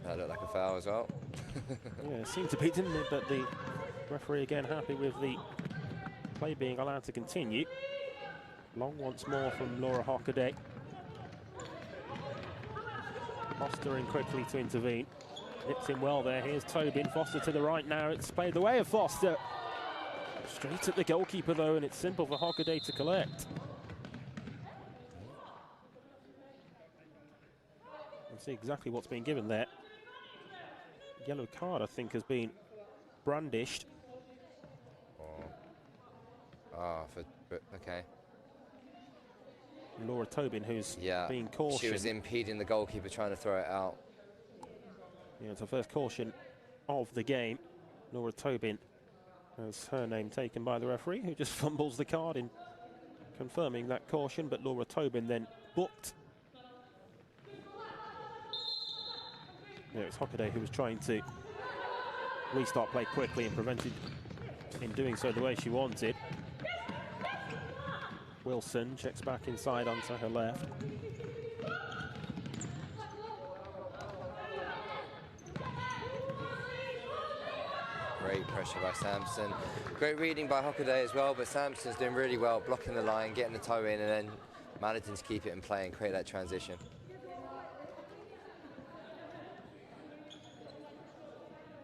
That looked like a foul as well. Yeah, it seemed to be, didn't it? But the referee again happy with the play being allowed to continue. Long once more from Laura Hockaday. Foster in quickly to intervene. Nips in well there. Here's Tobin. Foster to the right now. It's played the way of Foster. Straight at the goalkeeper though, and it's simple for Hockaday to collect. You see exactly what's been given there. Yellow card, I think, has been brandished. Okay. Laura Tobin, who's being cautioned. She was impeding the goalkeeper trying to throw it out. Yeah, it's her first caution of the game. Laura Tobin has her name taken by the referee, who just fumbles the card in confirming that caution, but Laura Tobin then booked. Yeah, it's Hockaday who was trying to restart play quickly and prevented in doing so the way she wanted. Wilson checks back inside onto her left. Great pressure by Sampson. Great reading by Hockaday as well, but Sampson's doing really well, blocking the line, getting the toe in, and then managing to keep it in play and create that transition.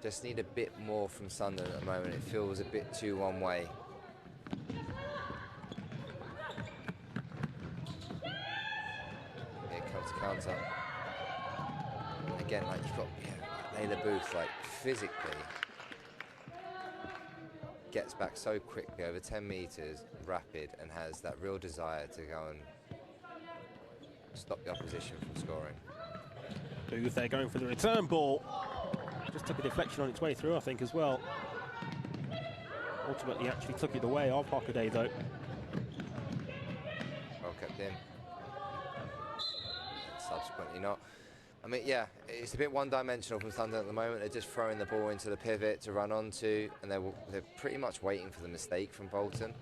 Just need a bit more from Sunderland at the moment. It feels a bit too one way. Here comes the counter. And again, like you've got Layla Booth, like physically gets back so quickly, over 10 meters, rapid, and has that real desire to go and stop the opposition from scoring. Booth there going for the return ball. Just took a deflection on its way through, I think, as well. Ultimately actually took it away of Hockaday, though. Well kept in. Subsequently not. I mean, yeah, it's a bit one-dimensional from Sunderland at the moment. They're just throwing the ball into the pivot to run onto, and they're pretty much waiting for the mistake from Bolton.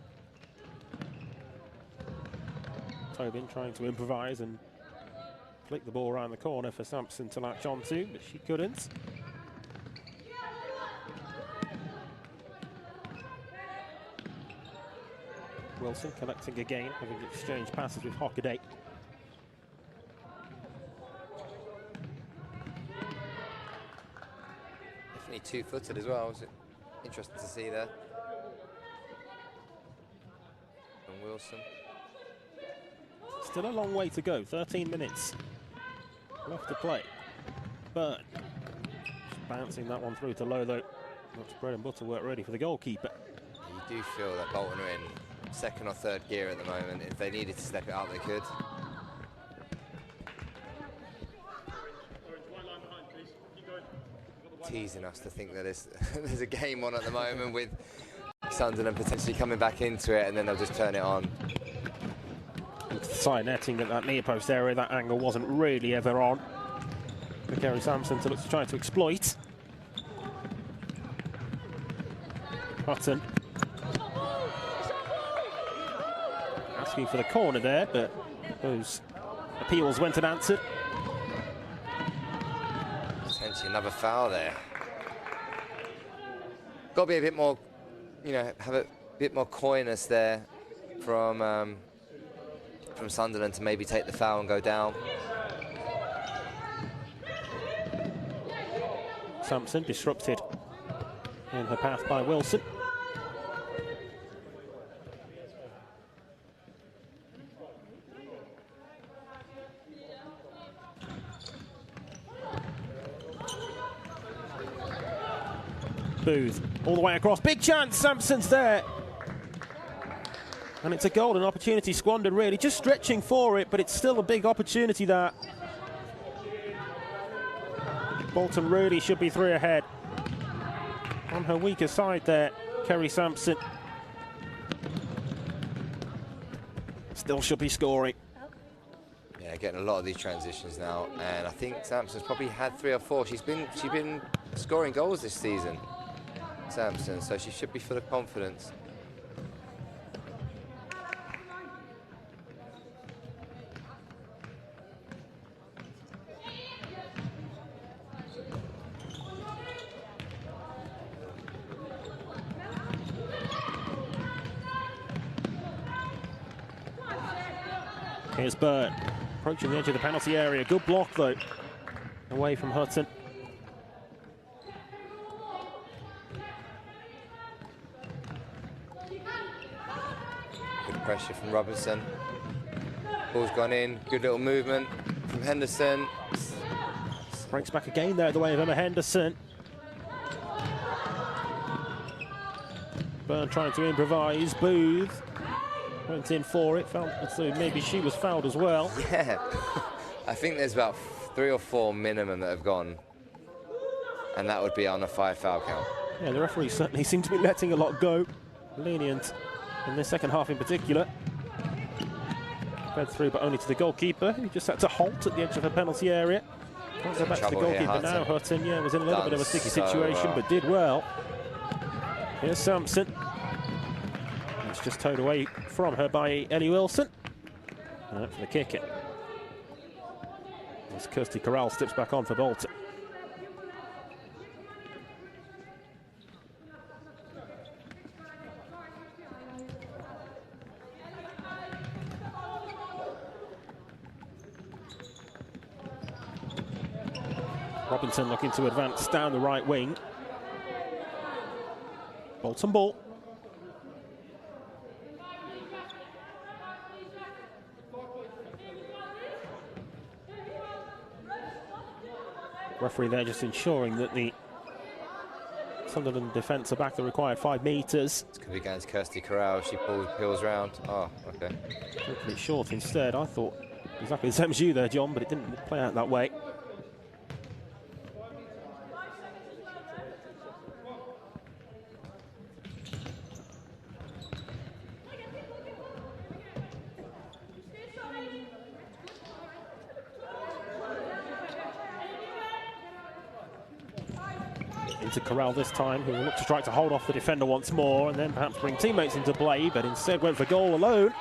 Tobin trying to improvise and flick the ball around the corner for Sampson to latch onto, but she couldn't. Wilson collecting again, having exchanged passes with Hockaday. Definitely two-footed as well. Was interesting to see there. And Wilson. Still a long way to go. 13 minutes left to play. Burn just bouncing that one through to low though. Much bread and butter work ready for the goalkeeper. You do feel that Bolton are in second or third gear at the moment. If they needed to step it up, they could. Teasing us to think that there's a game on at the moment with Sunderland potentially coming back into it, and then they'll just turn it on. Side netting at that near post area, that angle wasn't really ever on. For Kerry Sampson to look to try to exploit. Hutton asking for the corner there, but those appeals went unanswered. Potentially another foul there. Got to be a bit more, have a bit more coyness there from Sunderland to maybe take the foul and go down. Sampson disrupted in her path by Wilson. Booth all the way across, big chance, Sampson's there. And it's a golden opportunity squandered, really, just stretching for it, but it's still a big opportunity that Bolton really should be 3 ahead. On her weaker side there, Kerry Sampson still should be scoring. Yeah, getting a lot of these transitions now, and I think Sampson's probably had 3 or 4. She's been scoring goals this season, Sampson, so she should be full of confidence. Here's Byrne, approaching the edge of the penalty area. Good block, though, away from Hutton. Good pressure from Robinson. Ball's gone in. Good little movement from Henderson. Breaks back again there, the way of Emma Henderson. Byrne trying to improvise. Booth went in for it. Felt as though maybe she was fouled as well. Yeah. I think there's about 3 or 4 minimum that have gone. And that would be on a 5 foul count. Yeah, the referee certainly seemed to be letting a lot go. Lenient in the second half in particular. Fed through, but only to the goalkeeper, who just had to halt at the edge of her penalty area. Can't go back to the goalkeeper now. Hutton, yeah, was in a little bit of a sticky situation, but did well. Here's Sampson. It's just towed away from her by Ellie Wilson. And up for the kick it. As Kirsty Corral steps back on for Bolton. Robinson looking to advance down the right wing. Bolton ball. Referee there just ensuring that the Sunderland defence are back the required 5 metres. It's going to be against Kirsty Corral. She peels round. Oh, okay. Took it short instead. I thought exactly the same as you there, John, but it didn't play out that way. Into Corral this time, who will look to try to hold off the defender once more and then perhaps bring teammates into play, but instead went for goal alone.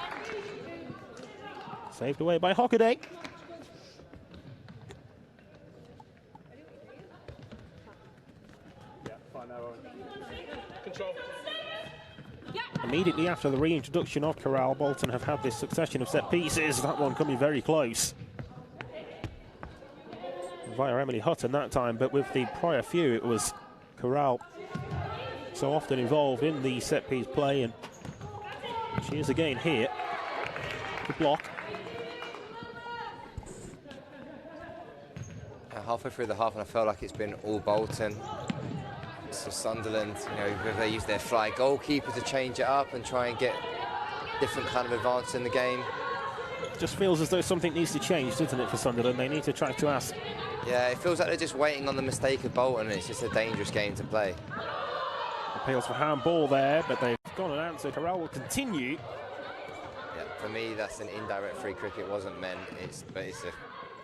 Saved away by Hockaday. Immediately after the reintroduction of Corral, Bolton have had this succession of set pieces, that one coming very close. Via Emily Hutton that time, but with the prior few it was Corral so often involved in the set piece play, and she is again here. Good block. Halfway through the half, and I felt like it's been all Bolton. So Sunderland, you know, whether they use their fly goalkeeper to change it up and try and get different kind of advance in the game. Just feels as though something needs to change, doesn't it, for Sunderland? They need to try to ask. Yeah, it feels like they're just waiting on the mistake of Bolton, and it's just a dangerous game to play. Appeals for handball there, but they've gone and answered. Corral will continue. Yeah, for me, that's an indirect free kick. It wasn't meant.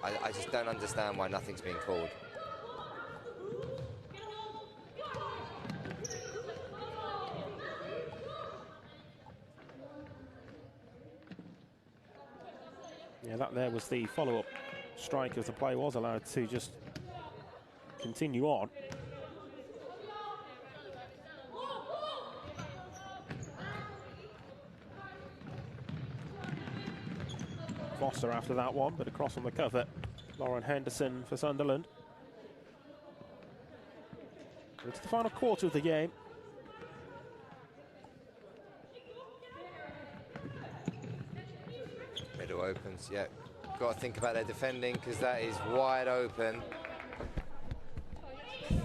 I just don't understand why nothing's being called. Yeah, that there was the follow-up strike as the play was allowed to just continue on. Foster after that one, but across on the cover. Lauren Henderson for Sunderland. It's the final quarter of the game. Middle opens, yeah. Got to think about their defending because that is wide open. I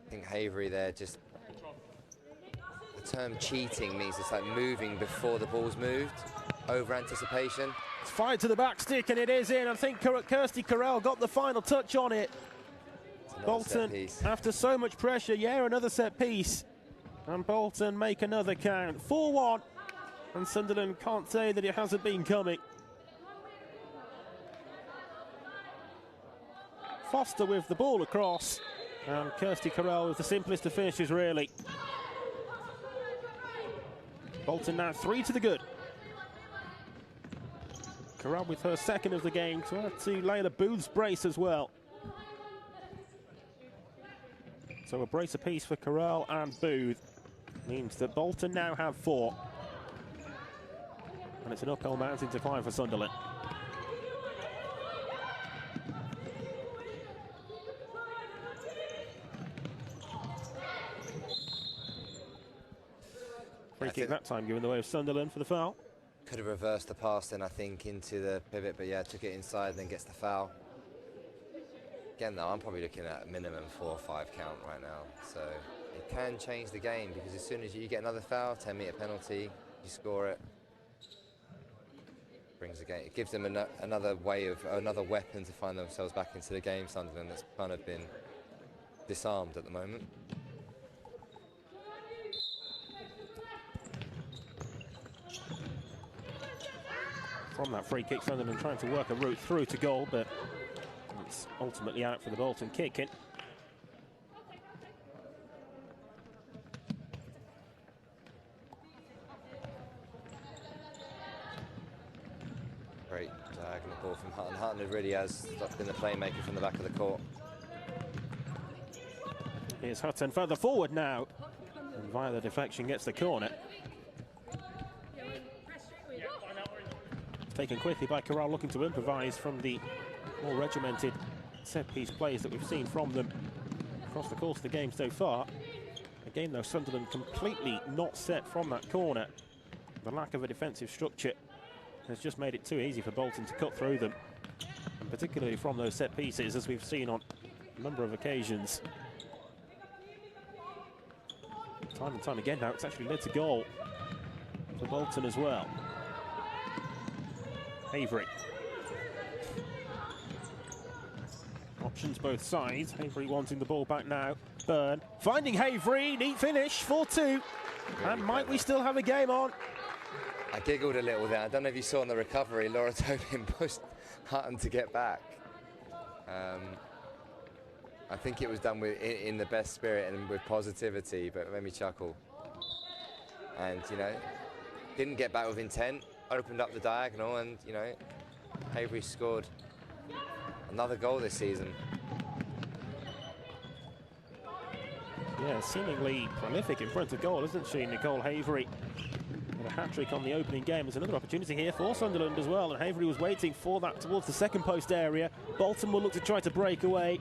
think Havery there just... The term cheating means it's like moving before the ball's moved. Over anticipation. It's fired to the back stick and it is in. I think Kirsty Corral got the final touch on it. Bolton, after so much pressure, yeah, another set piece. And Bolton make another count. 4-1. And Sunderland can't say that it hasn't been coming. Foster with the ball across. And Kirsty Corral with the simplest of finishes, really. Bolton now 3 to the good. Corral with her second of the game to add to Layla Booth's brace as well. So a brace apiece for Corral and Booth means that Bolton now have 4. And it's an uphill mountain to climb for Sunderland. Free kick that time given the way of Sunderland for the foul. Could have reversed the pass then, I think, into the pivot, but yeah, took it inside and then gets the foul. Again, though, I'm probably looking at a minimum 4 or 5 count right now. So it can change the game, because as soon as you get another foul, 10-meter penalty, you score it. Brings the game. It gives them another weapon to find themselves back into the game. Sunderland that's kind of been disarmed at the moment. From that free kick, Sunderland trying to work a route through to goal, but it's ultimately out for the Bolton kick-in. Great diagonal ball from Hutton. Hutton really has been the playmaker from the back of the court. Here's Hutton further forward now, and via the deflection gets the corner. Taken quickly by Corral, looking to improvise from the more regimented set-piece plays that we've seen from them across the course of the game so far. Again, though, Sunderland completely not set from that corner. The lack of a defensive structure has just made it too easy for Bolton to cut through them, and particularly from those set pieces, as we've seen on a number of occasions. Time and time again now, it's actually led to goal for Bolton as well. Havery. Options both sides. Havery wanting the ball back now. Byrne finding Havery. Neat finish. 4-2. Really and might we still have a game on? I giggled a little there. I don't know if you saw in the recovery, Laura Tobin pushed Hutton to get back. I think it was done in the best spirit and with positivity, but it made me chuckle. And, you know, didn't get back with intent. Opened up the diagonal, and you know, Havery scored another goal this season. Yeah, seemingly prolific in front of goal, isn't she, Nicole Havery? With a hat-trick on the opening game. There's another opportunity here for Sunderland as well, and Havery was waiting for that towards the second post area. Bolton will look to try to break away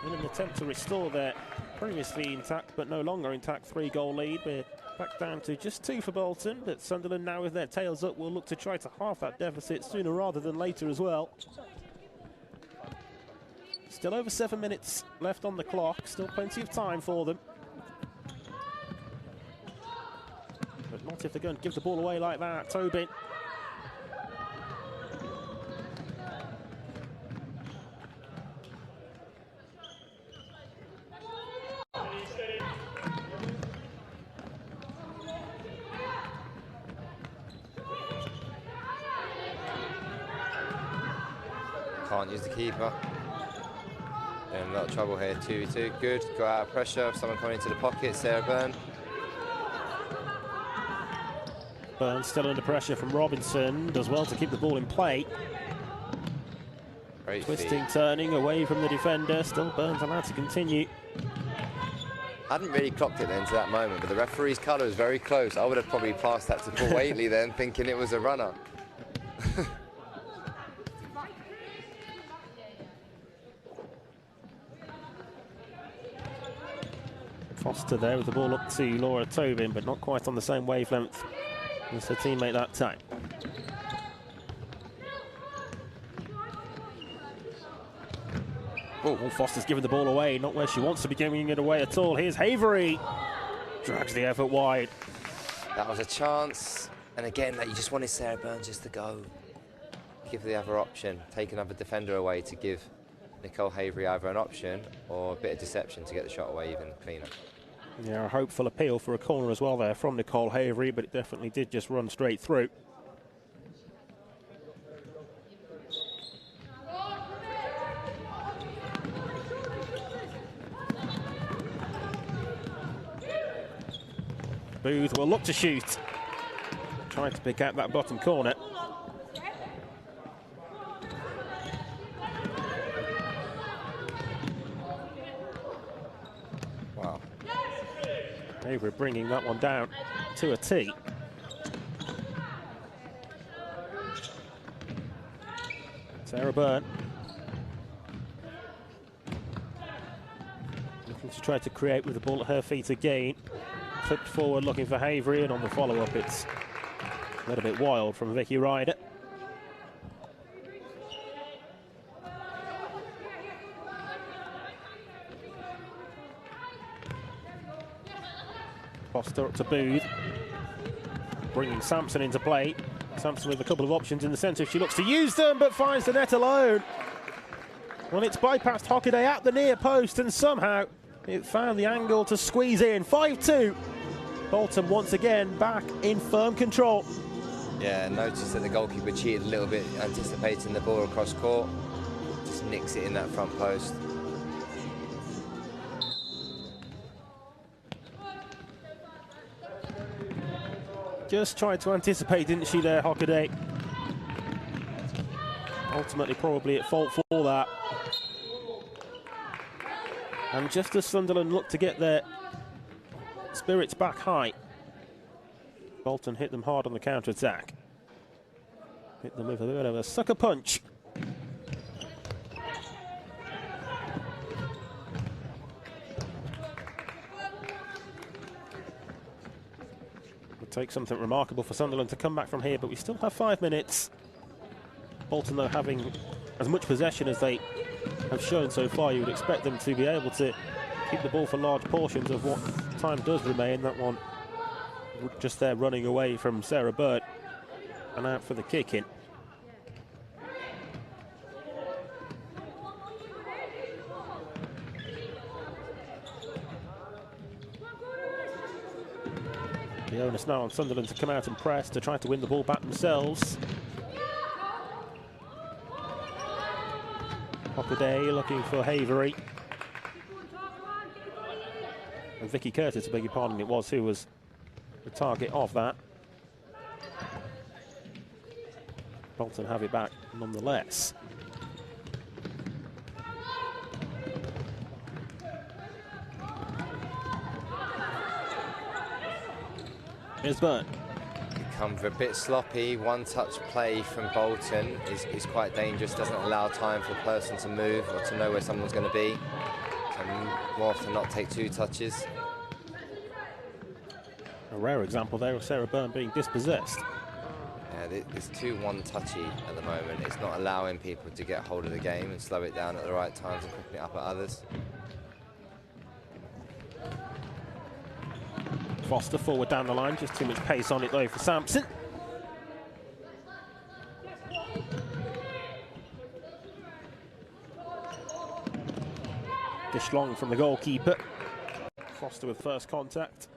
in an attempt to restore their previously intact but no longer intact 3-goal lead. We're back down to just 2 for Bolton, but Sunderland now with their tails up will look to try to halve that deficit sooner rather than later as well. Still over 7 minutes left on the clock, still plenty of time for them. But not if they're going to give the ball away like that. Tobin. Can't use the keeper. In a lot of trouble here. 2v2. Good. Got out of pressure. Someone coming into the pocket. Sarah Byrne. Byrne still under pressure from Robinson. Does well to keep the ball in play. Great Twisting, feet. turning away from the defender. Still Byrne's allowed to continue. Hadn't really clocked it then to that moment, but the referee's colour was very close. I would have probably passed that to Paul Waitley then, thinking it was a runner. Foster there with the ball up to Laura Tobin, but not quite on the same wavelength as her teammate that time. Oh, Foster's given the ball away, not where she wants to be giving it away at all. Here's Havery. Drags the effort wide. That was a chance. And again, you just wanted Sarah Byrne just to go. Give the other option. Take another defender away to give Nicole Havery either an option or a bit of deception to get the shot away even cleaner. Yeah, a hopeful appeal for a corner as well there from Nicole Havery, but it definitely did just run straight through. Booth will look to shoot. Trying to pick out that bottom corner. Wow. Havery bringing that one down to a tee. Sarah Byrne. Looking to try to create with the ball at her feet again. Flipped forward looking for Havery, and on the follow-up it's a little bit wild from Vicky Ryder. Foster up to Booth, bringing Sampson into play. Sampson with a couple of options in the centre if she looks to use them, but finds the net alone. Well, it's bypassed Hockaday at the near post, and somehow it found the angle to squeeze in. 5-2. Bolton once again back in firm control. Yeah, notice that the goalkeeper cheated a little bit, anticipating the ball across court. Just nicks it in that front post. Just tried to anticipate, didn't she, there, Hockaday? Ultimately, probably at fault for that. And just as Sunderland looked to get their spirits back high, Bolton hit them hard on the counter-attack. Hit them with a bit of a sucker punch. Would take something remarkable for Sunderland to come back from here, but we still have 5 minutes. Bolton, though, having as much possession as they have shown so far, you would expect them to be able to keep the ball for large portions of what time does remain. That one just there running away from Sarah Byrne and out for the kick in. The onus now on Sunderland to come out and press to try to win the ball back themselves. Hockaday looking for Havery. And Vicky Curtis, I beg your pardon, it was who was the target of that. Bolton have it back nonetheless. Here's Byrne. Become a bit sloppy. One-touch play from Bolton is quite dangerous. Doesn't allow time for a person to move or to know where someone's going to be. Can more often not take 2 touches. A rare example there of Sarah Byrne being dispossessed. Yeah, it's too one-touchy at the moment. It's not allowing people to get hold of the game and slow it down at the right times and quicken it up at others. Foster forward down the line, just too much pace on it though for Sampson. Dish long from the goalkeeper. Foster with first contact.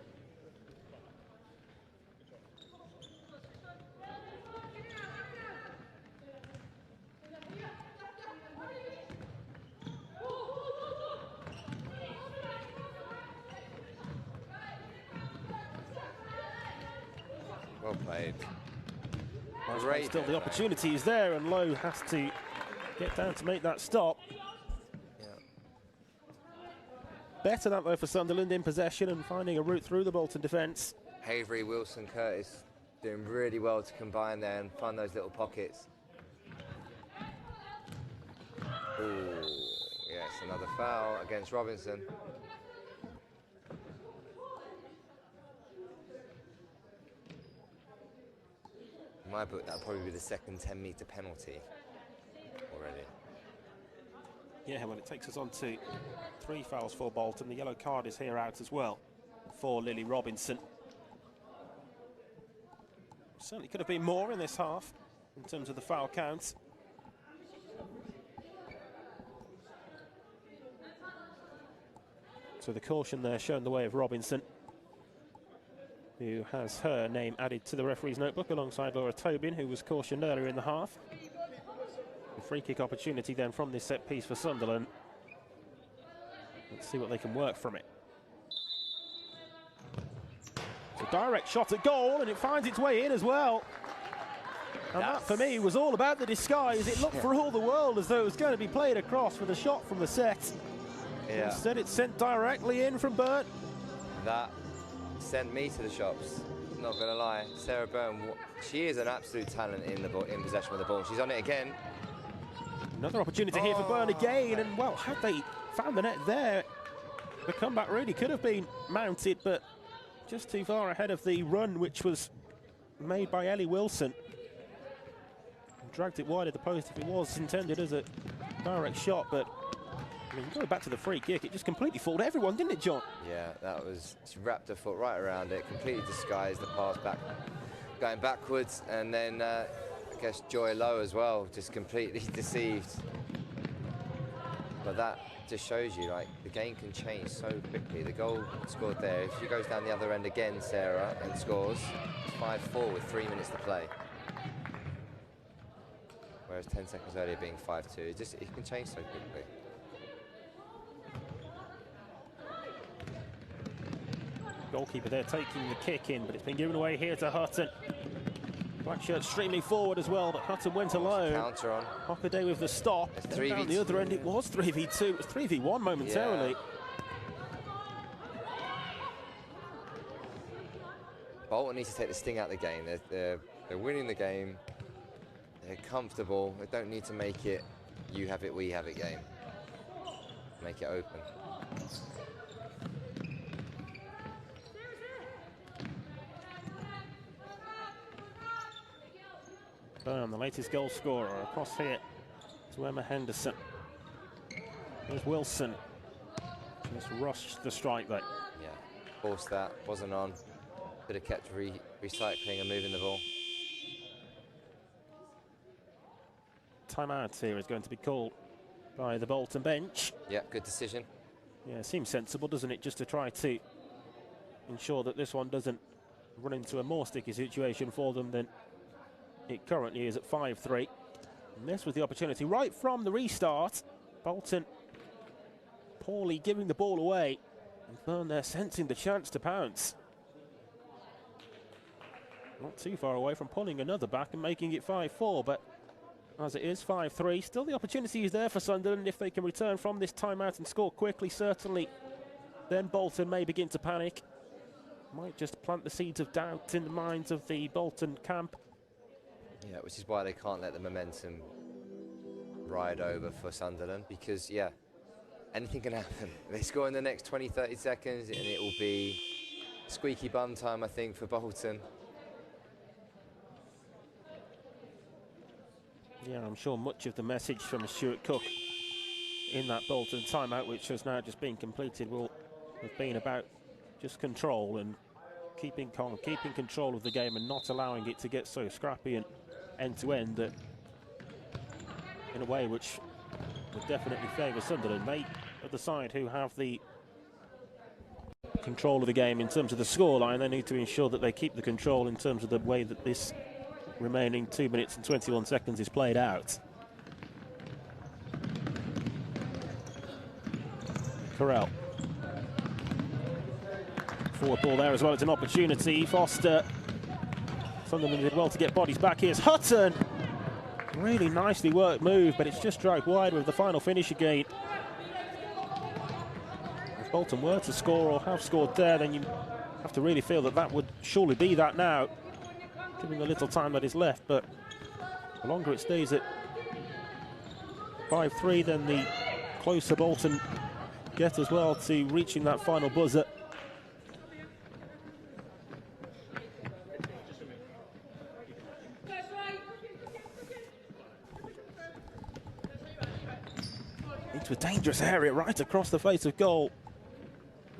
Well played. Great. Still the opportunity is there, and Lowe has to get down to make that stop. Yeah. Better that though for Sunderland in possession and finding a route through the Bolton defence. Havery, Wilson, Curtis doing really well to combine there and find those little pockets. Ooh, yes, another foul against Robinson. In my book, that'll probably be the second 10-metre penalty already. Yeah, well, it takes us on to 3 fouls for Bolton. The yellow card is here out as well for Lily Robinson. Certainly could have been more in this half in terms of the foul counts. So the caution there showing the way of Robinson, who has her name added to the referee's notebook alongside Laura Tobin, who was cautioned earlier in the half. A free kick opportunity then from this set piece for Sunderland. Let's see what they can work from it. It's a direct shot at goal, and it finds its way in as well. And that, for me, was all about the disguise. It looked for all the world as though it was going to be played across with a shot from the set. Yeah. Instead, it's sent directly in from Byrne. That sent me to the shops, not gonna lie. Sarah Byrne, she is an absolute talent in possession with the ball. She's on it again. Another opportunity here for Burn again, and well, had they found the net there, the comeback really could have been mounted, but just too far ahead of the run which was made by Ellie Wilson. Dragged it wide of the post if it was intended as a direct shot, but I mean, going back to the free kick, it just completely fooled everyone, didn't it, John? Yeah, that was, she wrapped her foot right around it, completely disguised the pass back, going backwards, and then I guess Joy Low as well, just completely deceived. But that just shows you, like, the game can change so quickly. The goal scored there, if she goes down the other end again, Sarah, and scores, it's 5-4 with 3 minutes to play. Whereas 10 seconds earlier being 5-2, it can change so quickly. Goalkeeper there taking the kick in, but it's been given away here to Hutton. Black shirt streaming forward as well, but Hutton went alone. Counter on. Hockaday with the stop. Down the other end, it was 3v2. It was 3v1 momentarily. Yeah. Bolton needs to take the sting out of the game. They're winning the game. They're comfortable. They don't need to make it you have it, we have it game. Make it open. Burn, the latest goal scorer, across here to Emma Henderson. Here's Wilson. Just rushed the strike there. Yeah, forced that, wasn't on. Could have kept recycling and moving the ball. Timeout here is going to be called by the Bolton bench. Yeah, good decision. Yeah, it seems sensible, doesn't it, just to try to ensure that this one doesn't run into a more sticky situation for them than it currently is at 5-3. And this was the opportunity right from the restart. Bolton poorly giving the ball away, and Burn there sensing the chance to pounce. Not too far away from pulling another back and making it 5-4, but as it is 5-3, still the opportunity is there for Sunderland. If they can return from this timeout and score quickly, certainly, then Bolton may begin to panic. Might just plant the seeds of doubt in the minds of the Bolton camp. Yeah, which is why they can't let the momentum ride over for Sunderland, because, yeah, anything can happen. They score in the next 20, 30 seconds, and it will be squeaky bum time, I think, for Bolton. Yeah, I'm sure much of the message from Stuart Cook in that Bolton timeout, which has now just been completed, will have been about just control and keeping calm, keeping control of the game and not allowing it to get so scrappy and end-to-end that, in a way which would definitely favour Sunderland. They are the side who have the control of the game in terms of the scoreline. They need to ensure that they keep the control in terms of the way that this remaining 2 minutes and 21 seconds is played out. Corral. Forward ball there as well. It's an opportunity. Foster. Sunderland did well to get bodies back. Here's Hutton. Really nicely worked move, but it's just dragged wide with the final finish again. If Bolton were to score or have scored there, then you have to really feel that that would surely be that now, given the little time that is left. But the longer it stays at 5-3, then the closer Bolton get as well to reaching that final buzzer. Into a dangerous area right across the face of goal.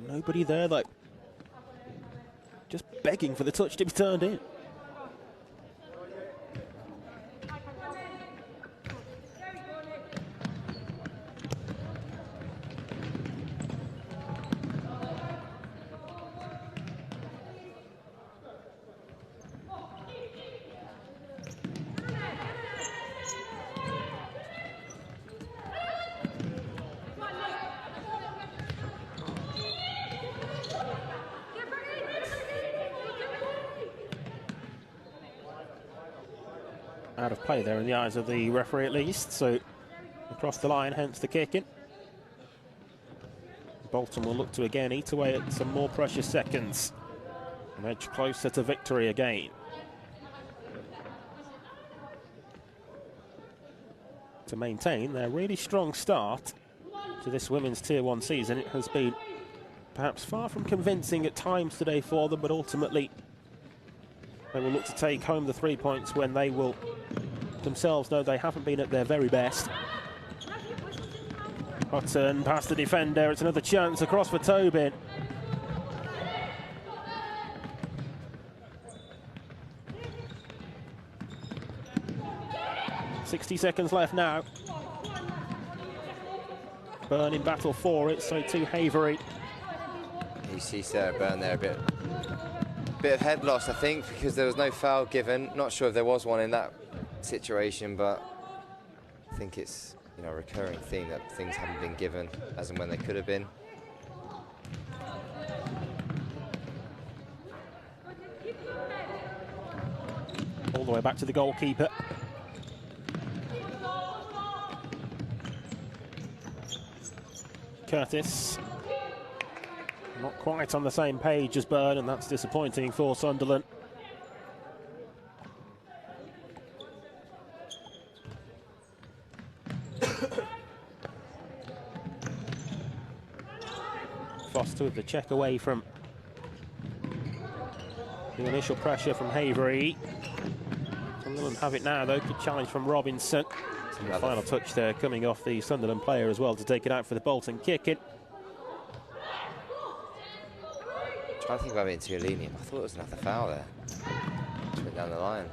Nobody there, like, just begging for the touch to be turned in. Out of play there in the eyes of the referee at least, so across the line, hence the kicking. Bolton will look to again eat away at some more precious seconds and edge closer to victory again. to maintain their really strong start to this women's Tier 1 season. It has been perhaps far from convincing at times today for them, but ultimately they will look to take home the 3 points when they will themselves know they haven't been at their very best. Hutton past the defender, it's another chance across for Tobin. "60 seconds left now. Burn in battle for it, so too Havery. You see Sarah Byrne there, a bit of head loss, I think, because there was no foul given. Not sure if there was one in that situation, but I think it's, you know, a recurring theme that things haven't been given as and when they could have been. All the way back to the goalkeeper. Curtis. Not quite on the same page as Byrne, and that's disappointing for Sunderland. Foster with the check away from the initial pressure from Havery. Sunderland have it now, though. Good challenge from Robinson. And the final touch there coming off the Sunderland player as well to take it out for the Bolton kick-in. I'm trying to think about being too lenient. I thought it was another foul there. Just went down the line.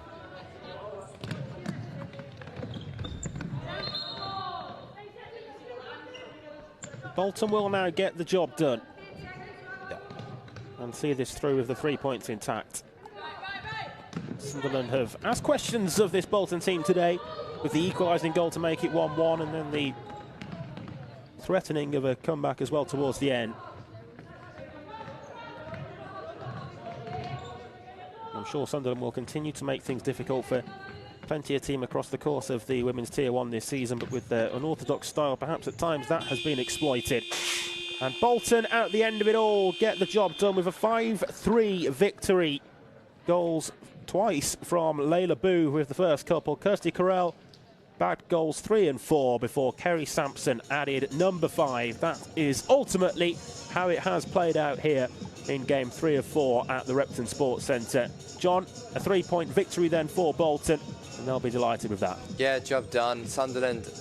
Bolton will now get the job done. Yeah. And see this through with the 3 points intact. Sunderland have asked questions of this Bolton team today, with the equalising goal to make it 1-1 and then the threatening of a comeback as well towards the end. I'm sure Sunderland will continue to make things difficult for plenty of team across the course of the women's Tier 1 this season, but with their unorthodox style, perhaps at times that has been exploited. And Bolton, at the end of it all, get the job done with a 5-3 victory. Goals twice from Layla Boo with the first couple. Kirsty Carell bagged goals 3 and 4 before Kerry Sampson added number 5. That is ultimately how it has played out here in game 3 of 4 at the Repton Sports Centre. John, a 3-point victory then for Bolton, and they'll be delighted with that. Yeah, job done. Sunderland